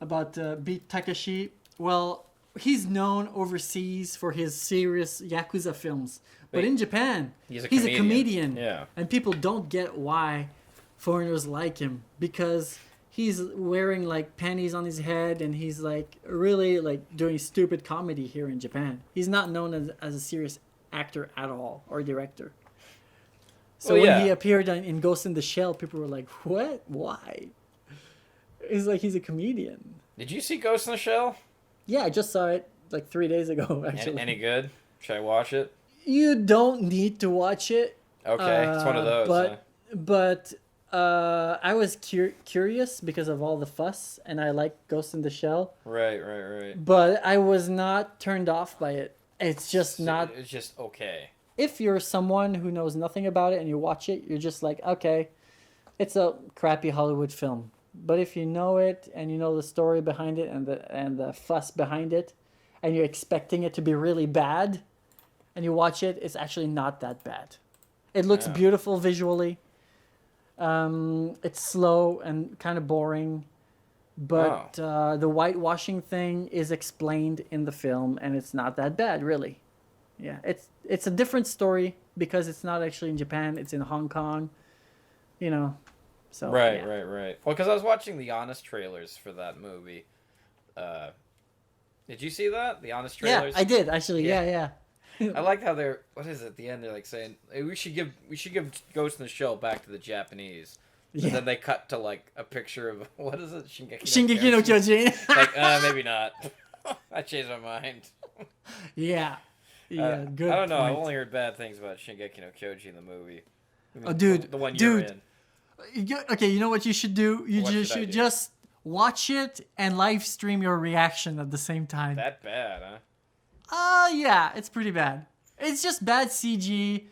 about Beat Takeshi, well, he's known overseas for his serious Yakuza films. But in Japan, he's a comedian. Yeah. And people don't get why foreigners like him, because he's wearing like panties on his head and he's like really like doing stupid comedy here in Japan. He's not known as a serious actor at all or director. So when he appeared in Ghost in the Shell, people were like, what? Why? It's like he's a comedian. Did you see Ghost in the Shell? Yeah, I just saw it like 3 days ago, actually. Any good? Should I watch it? You don't need to watch it. Okay, it's one of those. But I was curious because of all the fuss, and I like Ghost in the Shell. Right. But I was not turned off by it. It's just not... It's just okay. If you're someone who knows nothing about it and you watch it, you're just like, okay, it's a crappy Hollywood film. But if you know it, and you know the story behind it, and the fuss behind it, and you're expecting it to be really bad, and you watch it, it's actually not that bad. It looks beautiful visually. It's slow and kind of boring, but the whitewashing thing is explained in the film, and it's not that bad, really. Yeah, it's a different story because it's not actually in Japan; it's in Hong Kong. So right. Well, because I was watching the Honest trailers for that movie. Did you see that? The Honest trailers? Yeah, I did actually. Yeah. I like how they're what is it at the end? They're like saying hey, we should give Ghost in the Shell back to the Japanese. And then they cut to like a picture of what is it? Shingeki no Kyojin. Like maybe not. I changed my mind. Yeah. Yeah, good. I don't know. Point. I've only heard bad things about Shingeki no Kyojin, the movie. I mean, oh, dude. The one you're in. Okay, you know what you should do? You should just watch it and live stream your reaction at the same time. That bad, huh? Yeah, it's pretty bad. It's just bad CG,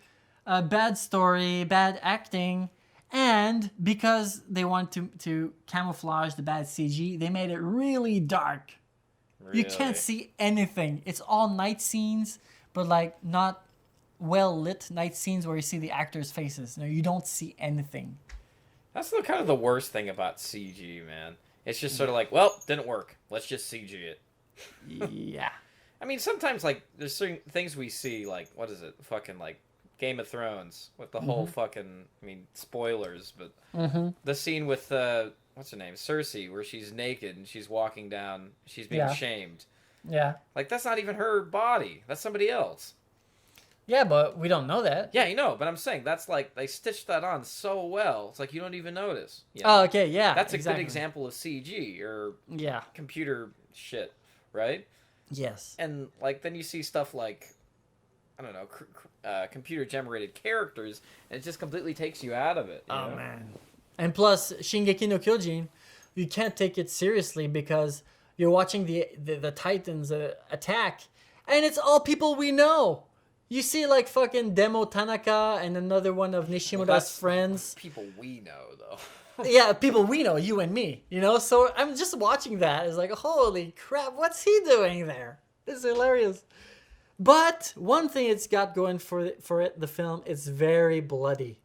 bad story, bad acting, and because they want to camouflage the bad CG, they made it really dark. Really? You can't see anything. It's all night scenes, but like not well lit night scenes where you see the actors' faces. No, you don't see anything. That's kind of the worst thing about CG, man. It's just sort of like, well, didn't work. Let's just CG it. Yeah. I mean, sometimes like there's certain things we see, like what is it, fucking like Game of Thrones with the whole fucking. I mean, spoilers, but the scene with what's her name, Cersei, where she's naked and she's walking down, she's being shamed. Yeah. Like that's not even her body. That's somebody else. Yeah, but we don't know that. Yeah, you know, but I'm saying that's like they stitched that on so well. It's like you don't even notice. You know? Oh, okay, yeah. That's a good example of CG or computer shit, right? Yes. And like then you see stuff like I don't know, computer generated characters, and it just completely takes you out of it. You know? Man. And plus, Shingeki no Kyojin, you can't take it seriously because you're watching the Titans attack, and it's all people we know. You see like fucking Demo Tanaka and another one of Nishimura's friends. People we know, though. Yeah, people we know, you and me, you know? So I'm just watching that. It's like, holy crap, what's he doing there? It's hilarious. But one thing it's got going for it, the film, it's very bloody.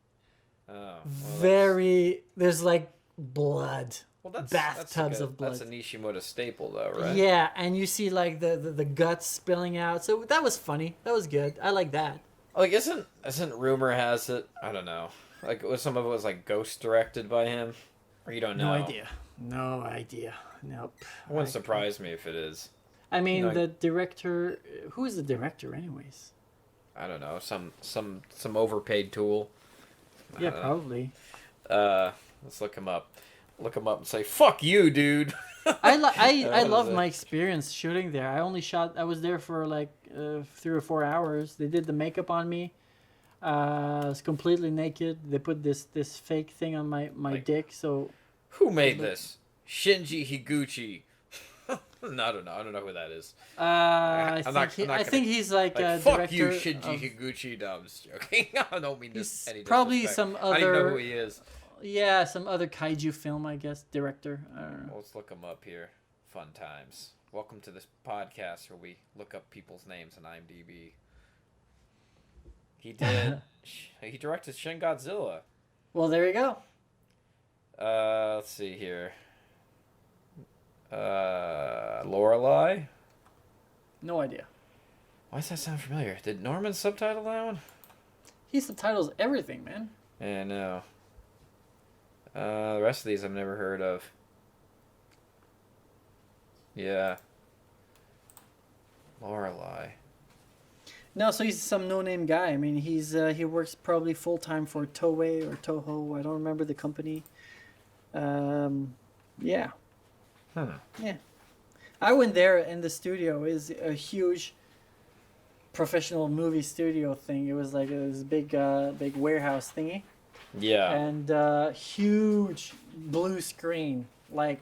Oh, well, there's like blood. Well, bathtubs of blood. That's a Nishimura staple, though, right? Yeah, and you see like the guts spilling out. So that was funny. That was good. I like that. Like, isn't rumor has it? I don't know. Like, some of it was like ghost directed by him, or you don't know? No idea. Nope. It wouldn't surprise me if it is. I mean, the director. Who is the director, anyways? I don't know. Some overpaid tool. Yeah, probably. Let's look him up. Look him up and say, "Fuck you, dude." I love my experience shooting there. I was there for like 3 or 4 hours. They did the makeup on me. I was completely naked. They put this fake thing on my dick. So who made this? Shinji Higuchi. I don't know who that is. I think he's like a fuck director. You, Shinji Higuchi. No, I'm just joking. I don't mean this. Any probably disrespect. some other. I don't even know who he is. Yeah, some other kaiju film, I guess, director. I don't know. Well, let's look him up here. Fun times. Welcome to this podcast where we look up people's names on IMDb. He did. He directed Shin Godzilla. Well, there you go. Let's see here. Lorelei? No idea. Why does that sound familiar? Did Norman subtitle that one? He subtitles everything, man. Yeah, I know. The rest of these I've never heard of. Yeah. Lorelei. No, so he's some no-name guy. I mean, he works probably full-time for Toei or Toho. I don't remember the company. Yeah. Huh. Yeah. I went there, and the studio is a huge professional movie studio thing. It was like this big warehouse thingy. Yeah. And huge blue screen, like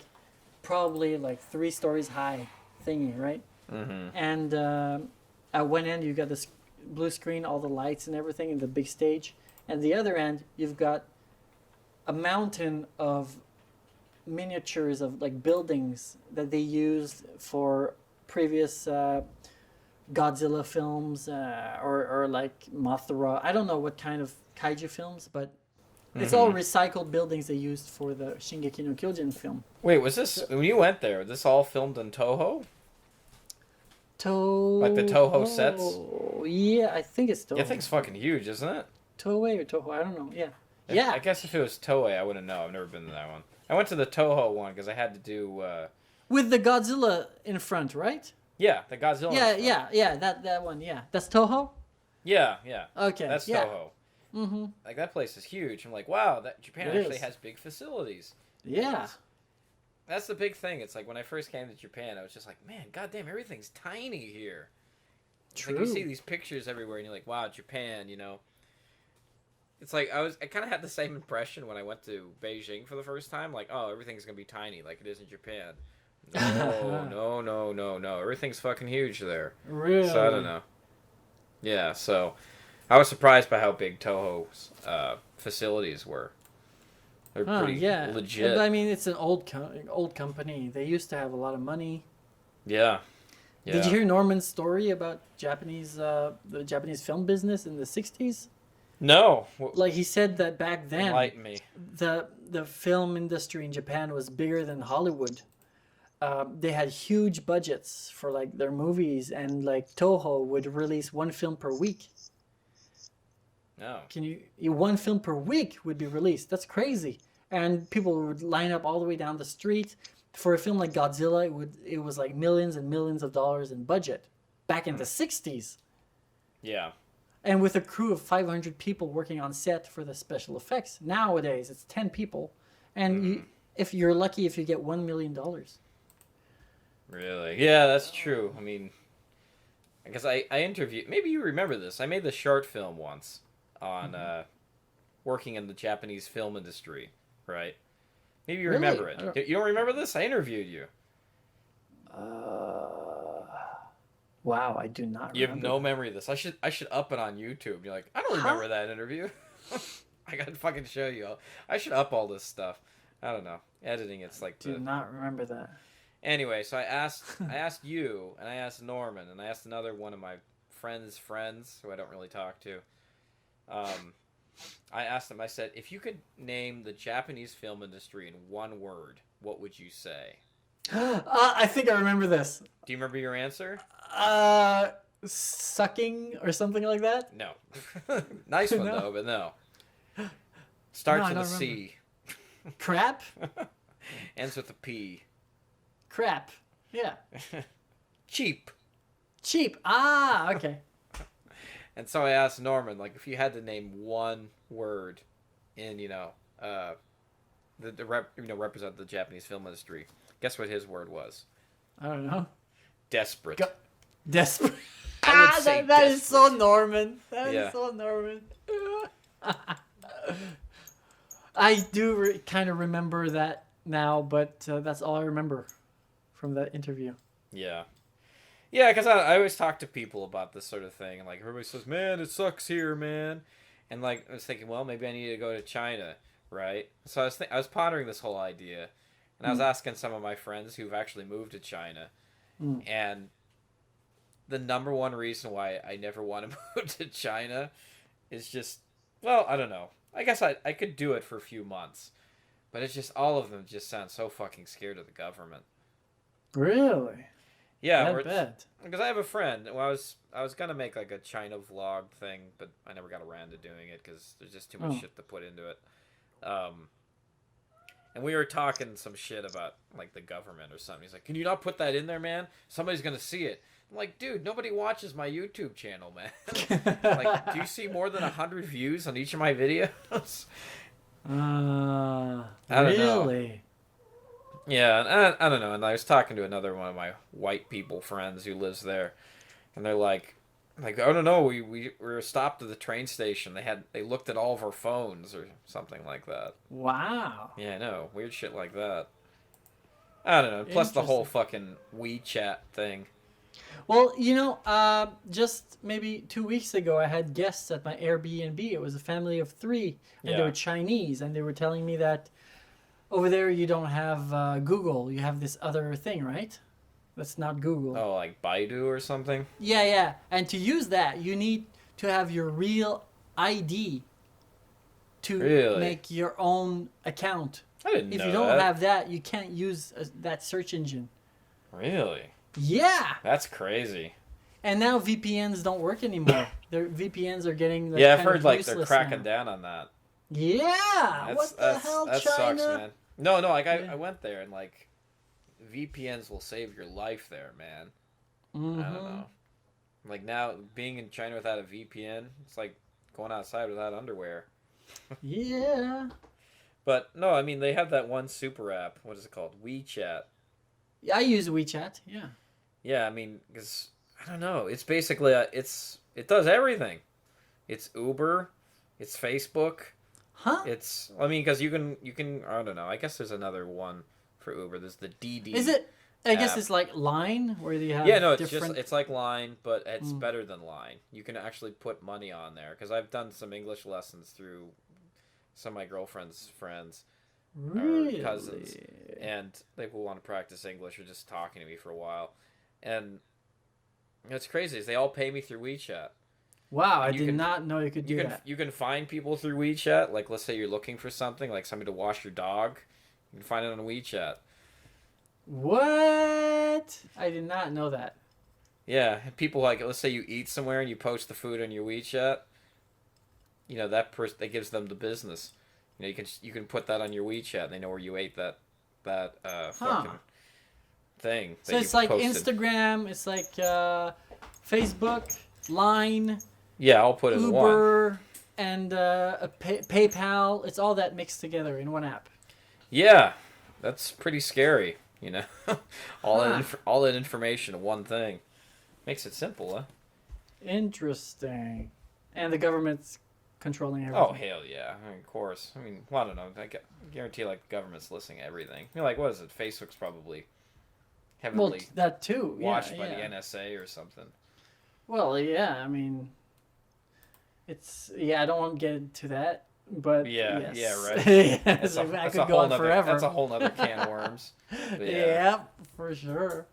probably like 3 stories high thingy, right? Mm-hmm. And at one end you got this blue screen, all the lights and everything in the big stage. And the other end you've got a mountain of miniatures of like buildings that they used for previous Godzilla films or like Mothra. I don't know what kind of kaiju films, but it's all recycled buildings they used for the Shingeki no Kyojin film. Wait, was this when you went there? Was this all filmed in Toho? Like the Toho sets? Yeah, I think it's Toho. Yeah, I think it's fucking huge, isn't it? Toei or Toho? I don't know. Yeah. Yeah. I guess if it was Toei, I wouldn't know. I've never been to that one. I went to the Toho one because I had to do. With the Godzilla in front, right? Yeah, the Godzilla. Yeah. That one. Yeah, that's Toho. Yeah. Okay. That's Toho. Mm-hmm. Like that place is huge. I'm like, wow, that Japan actually has big facilities. Yeah. That's the big thing. It's like when I first came to Japan, I was just like, man, goddamn, everything's tiny here. True. Like you see these pictures everywhere, and you're like, wow, Japan, you know. It's like I kind of had the same impression when I went to Beijing for the first time. Like, oh, everything's gonna be tiny, like it is in Japan. No. Everything's fucking huge there. Really? So I don't know. Yeah, so I was surprised by how big Toho's facilities were. They're pretty legit. I mean, it's an old company. They used to have a lot of money. Yeah. Did you hear Norman's story about the Japanese film business in the 60s? No. Like he said that back then, enlighten me. The film industry in Japan was bigger than Hollywood. They had huge budgets for like their movies, and like Toho would release one film per week. No. One film per week would be released. That's crazy. And people would line up all the way down the street. For a film like Godzilla, it was like millions and millions of dollars in budget back in the 60s. Yeah. And with a crew of 500 people working on set for the special effects. Nowadays, it's 10 people. And if you're lucky if you get $1 million. Really? Yeah, that's true. I mean, because I interviewed... Maybe you remember this. I made this short film once on working in the Japanese film industry, right? Maybe you remember it. You don't remember this? I interviewed you. Wow, I do not remember. You have no memory of this. I should up it on YouTube. You're like, I don't remember that interview. I gotta fucking show you. I should up all this stuff. I don't know. Editing, it's like... Do not remember that. Anyway, so I asked you, and I asked Norman, and I asked another one of my friends, who I don't really talk to. I asked them, I said, if you could name the Japanese film industry in one word, what would you say? I think I remember this. Do you remember your answer? Sucking or something like that? No. Nice one, though, but no. Starts with a C. Crap? Ends with a P. Crap. Yeah. Cheap. Ah, okay. And so I asked Norman, like, if you had to name one word in, represent the Japanese film industry, guess what his word was? I don't know. Desperate. Desperate. I would say that is so Norman. That is so Norman. I do kind of remember that now, but that's all I remember from that interview. Yeah. Yeah, because I always talk to people about this sort of thing, and like everybody says, "Man, it sucks here, man," and like I was thinking, well, maybe I need to go to China, right? So I was pondering this whole idea, and I was asking some of my friends who've actually moved to China, and the number one reason why I never want to move to China is just, well, I don't know. I guess I could do it for a few months, but it's just all of them just sound so fucking scared of the government. Really? Yeah, I bet. Because I have a friend. Well, I was gonna make like a China vlog thing, but I never got around to doing it because there's just too much shit to put into it. And we were talking some shit about like the government or something. He's like, "Can you not put that in there, man? Somebody's gonna see it." I'm like, "Dude, nobody watches my YouTube channel, man. Like, do you see more than 100 views on each of my videos?" I don't really? know. Yeah, I don't know. And I was talking to another one of my white people friends who lives there, and they're like, I don't know. We were stopped at the train station. They looked at all of our phones or something like that. Wow. Yeah, I know. Weird shit like that. I don't know. Plus the whole fucking WeChat thing. Well, just maybe 2 weeks ago, I had guests at my Airbnb. It was a family of 3, and they were Chinese, and they were telling me that over there you don't have Google. You have this other thing, right? That's not Google. Oh, like Baidu or something? Yeah. And to use that, you need to have your real ID to make your own account. I didn't know If you don't have that, you can't use that search engine. Really? Yeah. That's crazy. And now VPNs don't work anymore. Their VPNs are getting I've heard like they're cracking down on that. Yeah. What the hell, that China? sucks, man. No, like I went there and like VPNs will save your life there, man. Mm-hmm. I don't know. Like now, being in China without a VPN, it's like going outside without underwear. Yeah. But no, I mean they have that one super app. What is it called? WeChat. Yeah, I use WeChat. Yeah. Yeah, I mean, because I don't know. It's basically it does everything. It's Uber, it's Facebook. Huh? It's I mean because you can I don't know. I guess there's another one for Uber. There's the DD. Is it? I guess app. it's like Line where you have Yeah, no, it's different... just it's like Line, but it's better than Line. You can actually put money on there because I've done some English lessons through some of my girlfriend's friends really? or cousins, and they will want to practice English or just talking to me for a while. And what's crazy is they all pay me through WeChat. Wow, I did not know you could do that. You can find people through WeChat. Like, let's say you're looking for something, like somebody to wash your dog. You can find it on WeChat. What? I did not know that. Yeah, people like, let's say you eat somewhere and you post the food on your WeChat. You know, that person that gives them the business. You know, you can put that on your WeChat and they know where you ate that fucking thing. So it's like posted. Instagram, it's like Facebook, Line. Yeah, I'll put it in one. Uber and PayPal. It's all that mixed together in one app. Yeah, that's pretty scary. You know, all that information in one thing makes it simple, huh? Interesting. And the government's controlling everything. Oh hell yeah! I mean, of course. I mean, well, I don't know. I guarantee, like, the government's listening to everything. You're like, what is it? Facebook's probably heavily that too. watched by the NSA or something. Well, yeah. I mean, it's I don't want to get into that, but yeah, yes. yeah, right. Yes, I could go on forever. That's a whole nother can of worms. But yeah, for sure.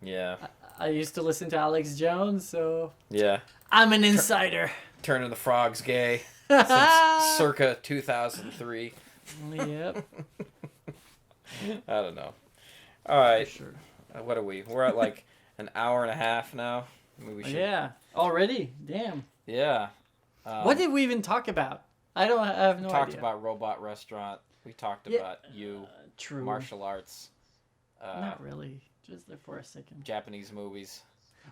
Yeah. I used to listen to Alex Jones, so yeah, I'm an insider. Turning the frogs gay since circa 2003. Yep. I don't know. All right. For sure. What are we? We're at like an hour and a half now. Maybe we should... Yeah. Already? Damn. Yeah. What did we even talk about? I have no idea. We talked about Robot Restaurant. We talked about true. martial arts. Not really. Just there for a second. Japanese movies.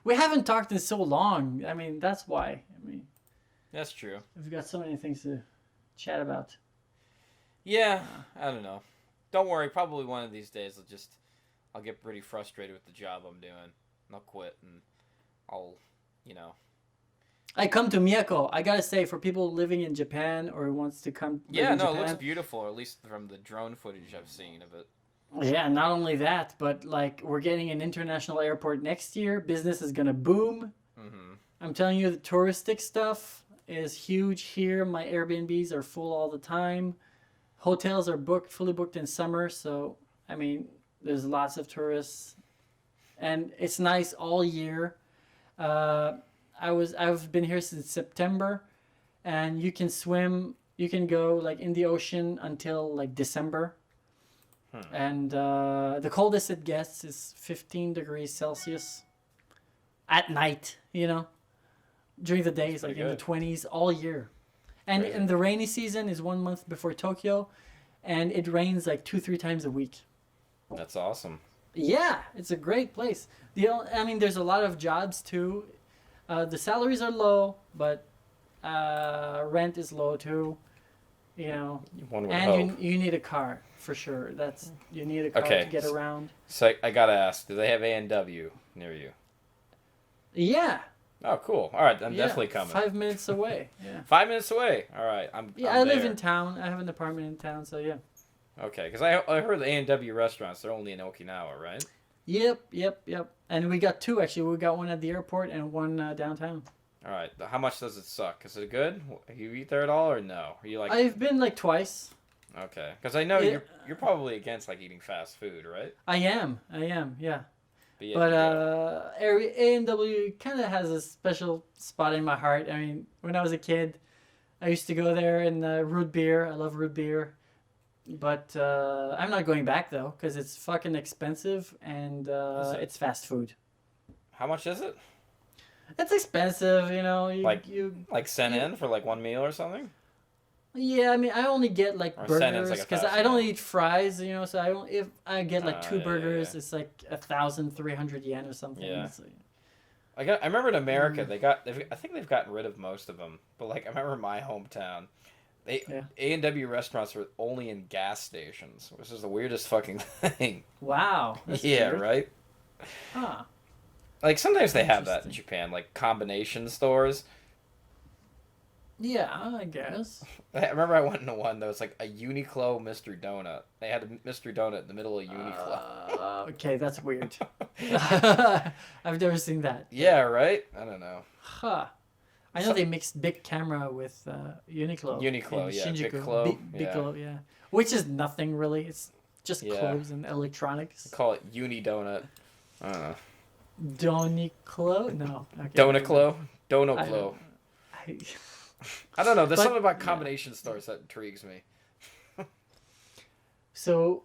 We haven't talked in so long. I mean, that's why. I mean, that's true. We've got so many things to chat about. Yeah, I don't know. Don't worry. Probably one of these days I'll get pretty frustrated with the job I'm doing. And I'll quit and I'll, I come to Miyako. I gotta say, for people living in Japan or wants to come. Yeah, no, Japan, it looks beautiful. Or at least from the drone footage I've seen of it. Yeah, not only that, but like we're getting an international airport next year. Business is gonna boom. Mm-hmm. I'm telling you, the touristic stuff is huge here. My Airbnbs are full all the time. Hotels are fully booked in summer. So, I mean, there's lots of tourists. And it's nice all year. I've been here since September. And you can swim. You can go like in the ocean until like December. And the coldest it gets is 15 degrees Celsius at night, During the day, it's like in the 20s all year. And the rainy season is 1 month before Tokyo, and it rains like 2-3 times a week. That's awesome. Yeah, it's a great place. There's a lot of jobs too. The salaries are low, but rent is low too. You need a car for sure. You need a car to get around. So I gotta ask, do they have A&W near you? Yeah. Oh, cool. All right, I'm definitely coming. 5 minutes away. Yeah. 5 minutes away. All right, I'm I live in town. I have an apartment in town, so yeah. Okay, because I heard the A&W restaurants, they're only in Okinawa, right? Yep. And we got 2 actually. We got one at the airport and one downtown. All right. How much does it suck? Is it good? You eat there at all or no? Are you like? I've been like twice. Okay, because I know you're probably against like eating fast food, right? I am. Yeah. But A&W kind of has a special spot in my heart. I mean, when I was a kid, I used to go there and root beer. I love root beer. But I'm not going back though because it's fucking expensive and it's fast food. How much is it? It's expensive, Like sent in for like one meal or something? Yeah, I mean, I only get like Or sentence, burgers like, because 1,000 I don't yen. eat fries, you know. So I don't. If I get like two Yeah, burgers, yeah. it's like 1,300 yen or something. Yeah. So, I remember in America I think they've gotten rid of most of them, but like I remember in my hometown, yeah. A&W restaurants were only in gas stations, which is the weirdest fucking thing. Wow. That's Yeah, weird. right. Huh. Like sometimes they have that in Interesting. Japan, like combination stores. Yeah, I guess. I remember I went into one that was like a Uniqlo Mr. Donut. They had a Mr. Donut in the middle of Uniqlo. Okay, that's weird. I've never seen that. Yeah, right? I don't know. Huh. I know they mixed Big Camera with Uniqlo. Uniqlo, in yeah. Shinjuku. Big Clo. Big Yeah. Clo, yeah. Which is nothing really. It's just Yeah. clothes and electronics. Call it Uni Donut. I don't know. Doniclo? No. Okay, Donaclo? Donoclo. I- I don't know. There's But- something about combination stores that intrigues me. So,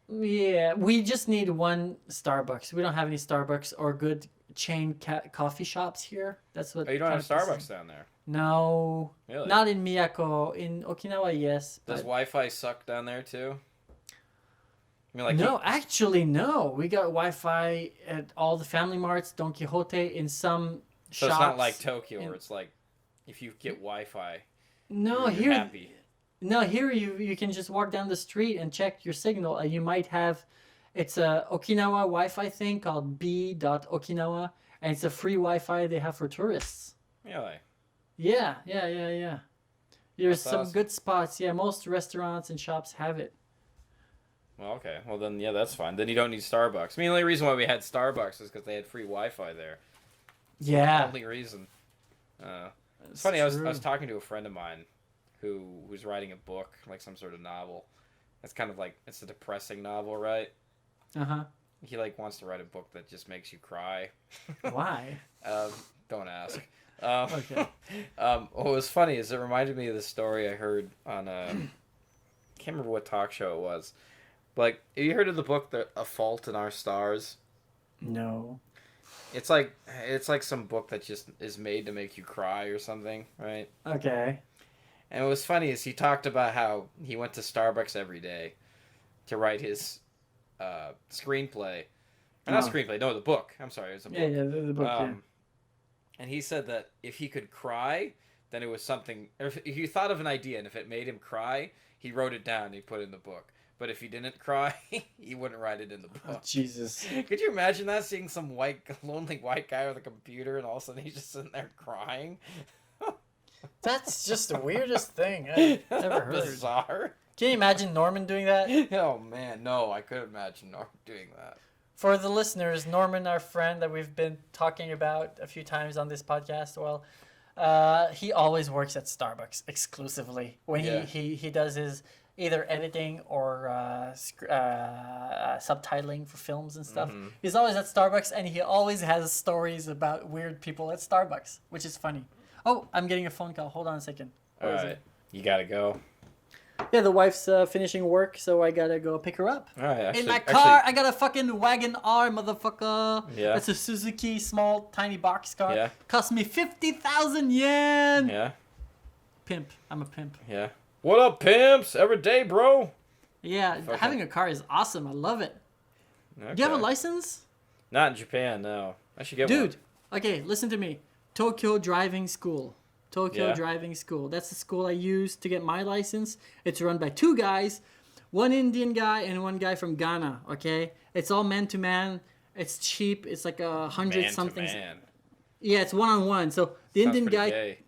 yeah, we just need one Starbucks. We don't have any Starbucks or good chain coffee shops here. That's what. Oh, you don't have kind of pisses Starbucks down there. No, Really? not in Miyako. In Okinawa, yes. Does but- Wi-Fi suck down there too? I mean, like no, actually, no. We got Wi-Fi at all the Family Marts, Don Quixote, in some so shops. it's not like Tokyo in- where it's like if you get Wi-Fi, No, you're here, happy. no, here you can just walk down the street and check your signal, and you might have. It's a Okinawa Wi-Fi thing called B.Okinawa, and it's a free Wi-Fi they have for tourists. Really? Yeah. There's That's some awesome. good spots. Yeah, most restaurants and shops have it. Well, okay. Well, then, yeah, that's fine. Then you don't need Starbucks. I mean, the only reason why we had Starbucks is because they had free Wi-Fi there. Yeah. Only reason. It's funny. I was talking to a friend of mine who was writing a book, like some sort of novel. It's kind of like it's a depressing novel, right? Uh-huh. He like wants to write a book that just makes you cry. Why? Don't ask. Okay. What was funny is it reminded me of the story I heard on I can't remember what talk show it was. Like, have you heard of the book A Fault in Our Stars? No. It's like some book that just is made to make you cry or something, right? Okay. And what was funny is he talked about how he went to Starbucks every day to write his screenplay. Or not Oh. screenplay, no, the book. I'm sorry, it was a book. Yeah, the book. Yeah. And he said that if he could cry, then it was something. Or if he thought of an idea and if it made him cry, he wrote it down and he put it in the book. But if he didn't cry, he wouldn't write it in the Oh, book. Jesus. Could you imagine that? Seeing some lonely white guy with a computer and all of a sudden he's just sitting there crying? That's just the weirdest thing I've ever heard. Bizarre. Can you imagine Norman doing that? Oh man, no, I could imagine Norm doing that. For the listeners, Norman, our friend that we've been talking about a few times on this podcast, well, he always works at Starbucks exclusively when Yeah. he does his either editing or subtitling for films and stuff. Mhm. He's always at Starbucks, and he always has stories about weird people at Starbucks, which is funny. Oh, I'm getting a phone call. Hold on a second. All What is right, it? you gotta go. Yeah, the wife's finishing work, so I gotta go pick her up. All right, actually, In my car, I got a fucking Wagon R, motherfucker. Yeah. It's a Suzuki small, tiny box car. Yeah. Cost me 50,000 yen. Yeah, Pimp. I'm a pimp. yeah. What up, pimps? Every day, bro. Yeah, Fucking- having a car is awesome. I love it. Okay. Do you have a license? Not in Japan, no. I should get Dude, okay, listen to me. Tokyo Driving School. Tokyo Yeah. Driving School. That's the school I used to get my license. It's run by two guys, one Indian guy and one guy from Ghana, okay? It's all man to man. It's cheap. It's like one. 100 Man something. to man. Yeah, it's one-on-one. So the Sounds Indian pretty guy gay.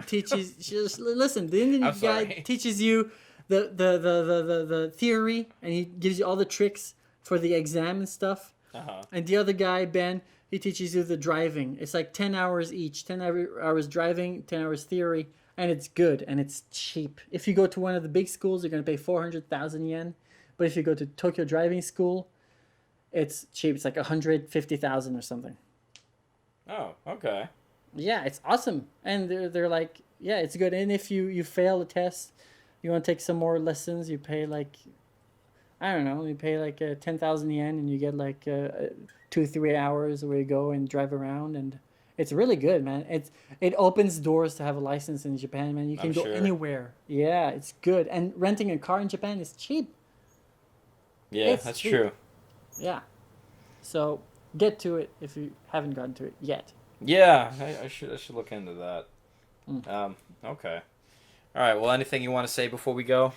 teaches just listen, the Indian I'm guy sorry. teaches you the theory, and he gives you all the tricks for the exam and stuff. Uh-huh. And the other guy, Ben, he teaches you the driving. It's like 10 hours each. 10 hours driving, 10 hours theory, and it's good and it's cheap. If you go to one of the big schools, you're going to pay 400,000 yen. But if you go to Tokyo Driving School, it's cheap. It's like 150,000 or something. Oh, okay. Yeah, it's awesome. And they're like, yeah, it's good. And if you fail the test, you want to take some more lessons, you pay like, I don't know, you pay like 10,000 yen and you get like 2-3 hours where you go and drive around. And It's really good, man. It opens doors to have a license in Japan, man. You can go anywhere. Yeah, it's good. And renting a car in Japan is cheap. Yeah, that's true. Yeah. So get to it if you haven't gotten to it yet. Yeah, I should look into that. Okay. All right. Well, anything you want to say before we go?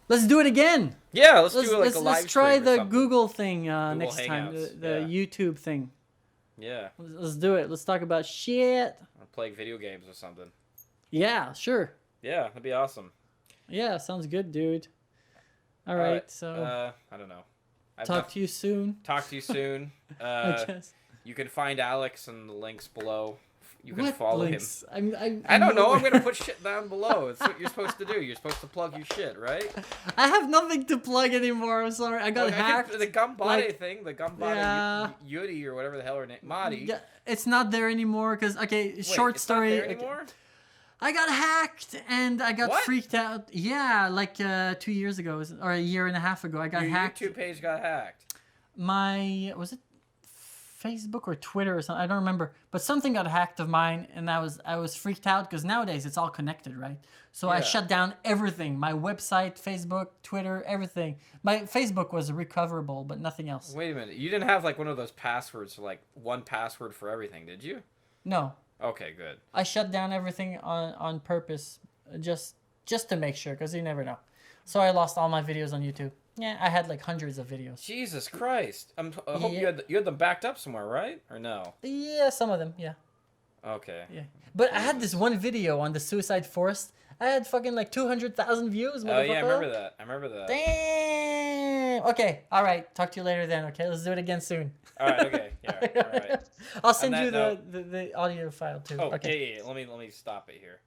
Let's do it again. Yeah, let's do like a live. Let's try stream or the something. Google thing Google next Hangouts. time. The YouTube thing. Yeah. Let's do it. Let's talk about shit. Or playing video games or something. Yeah, sure. Yeah, that'd be awesome. Yeah, sounds good, dude. All right, so I don't know. Talk to you soon. Talk to you soon. I guess. You can find Alex in the links below. You can What follow links? him. I don't know. I'm gonna put shit down below. It's what you're supposed to do. You're supposed to plug your shit, right? I have nothing to plug anymore. I'm sorry. I got hacked. The Gumbody thing. The Gumbody Yudi or whatever the hell her name. Madi. Yeah, it's not there anymore because short it's story. Not there anymore? I got hacked and I got freaked out. Yeah, like 2 years ago or a year and a half ago, I got hacked. Your YouTube page got hacked. Was it Facebook or Twitter or something? I don't remember, but something got hacked of mine, and I was freaked out because nowadays it's all connected, right? So I shut down everything: my website, Facebook, Twitter, everything. My Facebook was recoverable, but nothing else. Wait a minute, you didn't have like one of those passwords, like one password for everything, did you? No. Okay, good. I shut down everything on purpose, just to make sure, because you never know. So I lost all my videos on YouTube. Yeah, I had like hundreds of videos. Jesus Christ! I hope you had them backed up somewhere, right? Or no? Yeah, some of them. Yeah. Okay. Yeah, but I had this one video on the suicide forest. I had fucking like 200,000 views. Oh yeah, I remember that. Damn. Okay. All right. Talk to you later then. Okay. Let's do it again soon. All right. Okay. Yeah. All right. I'll send you the audio file too. Oh. Okay. Yeah. Let me stop it here.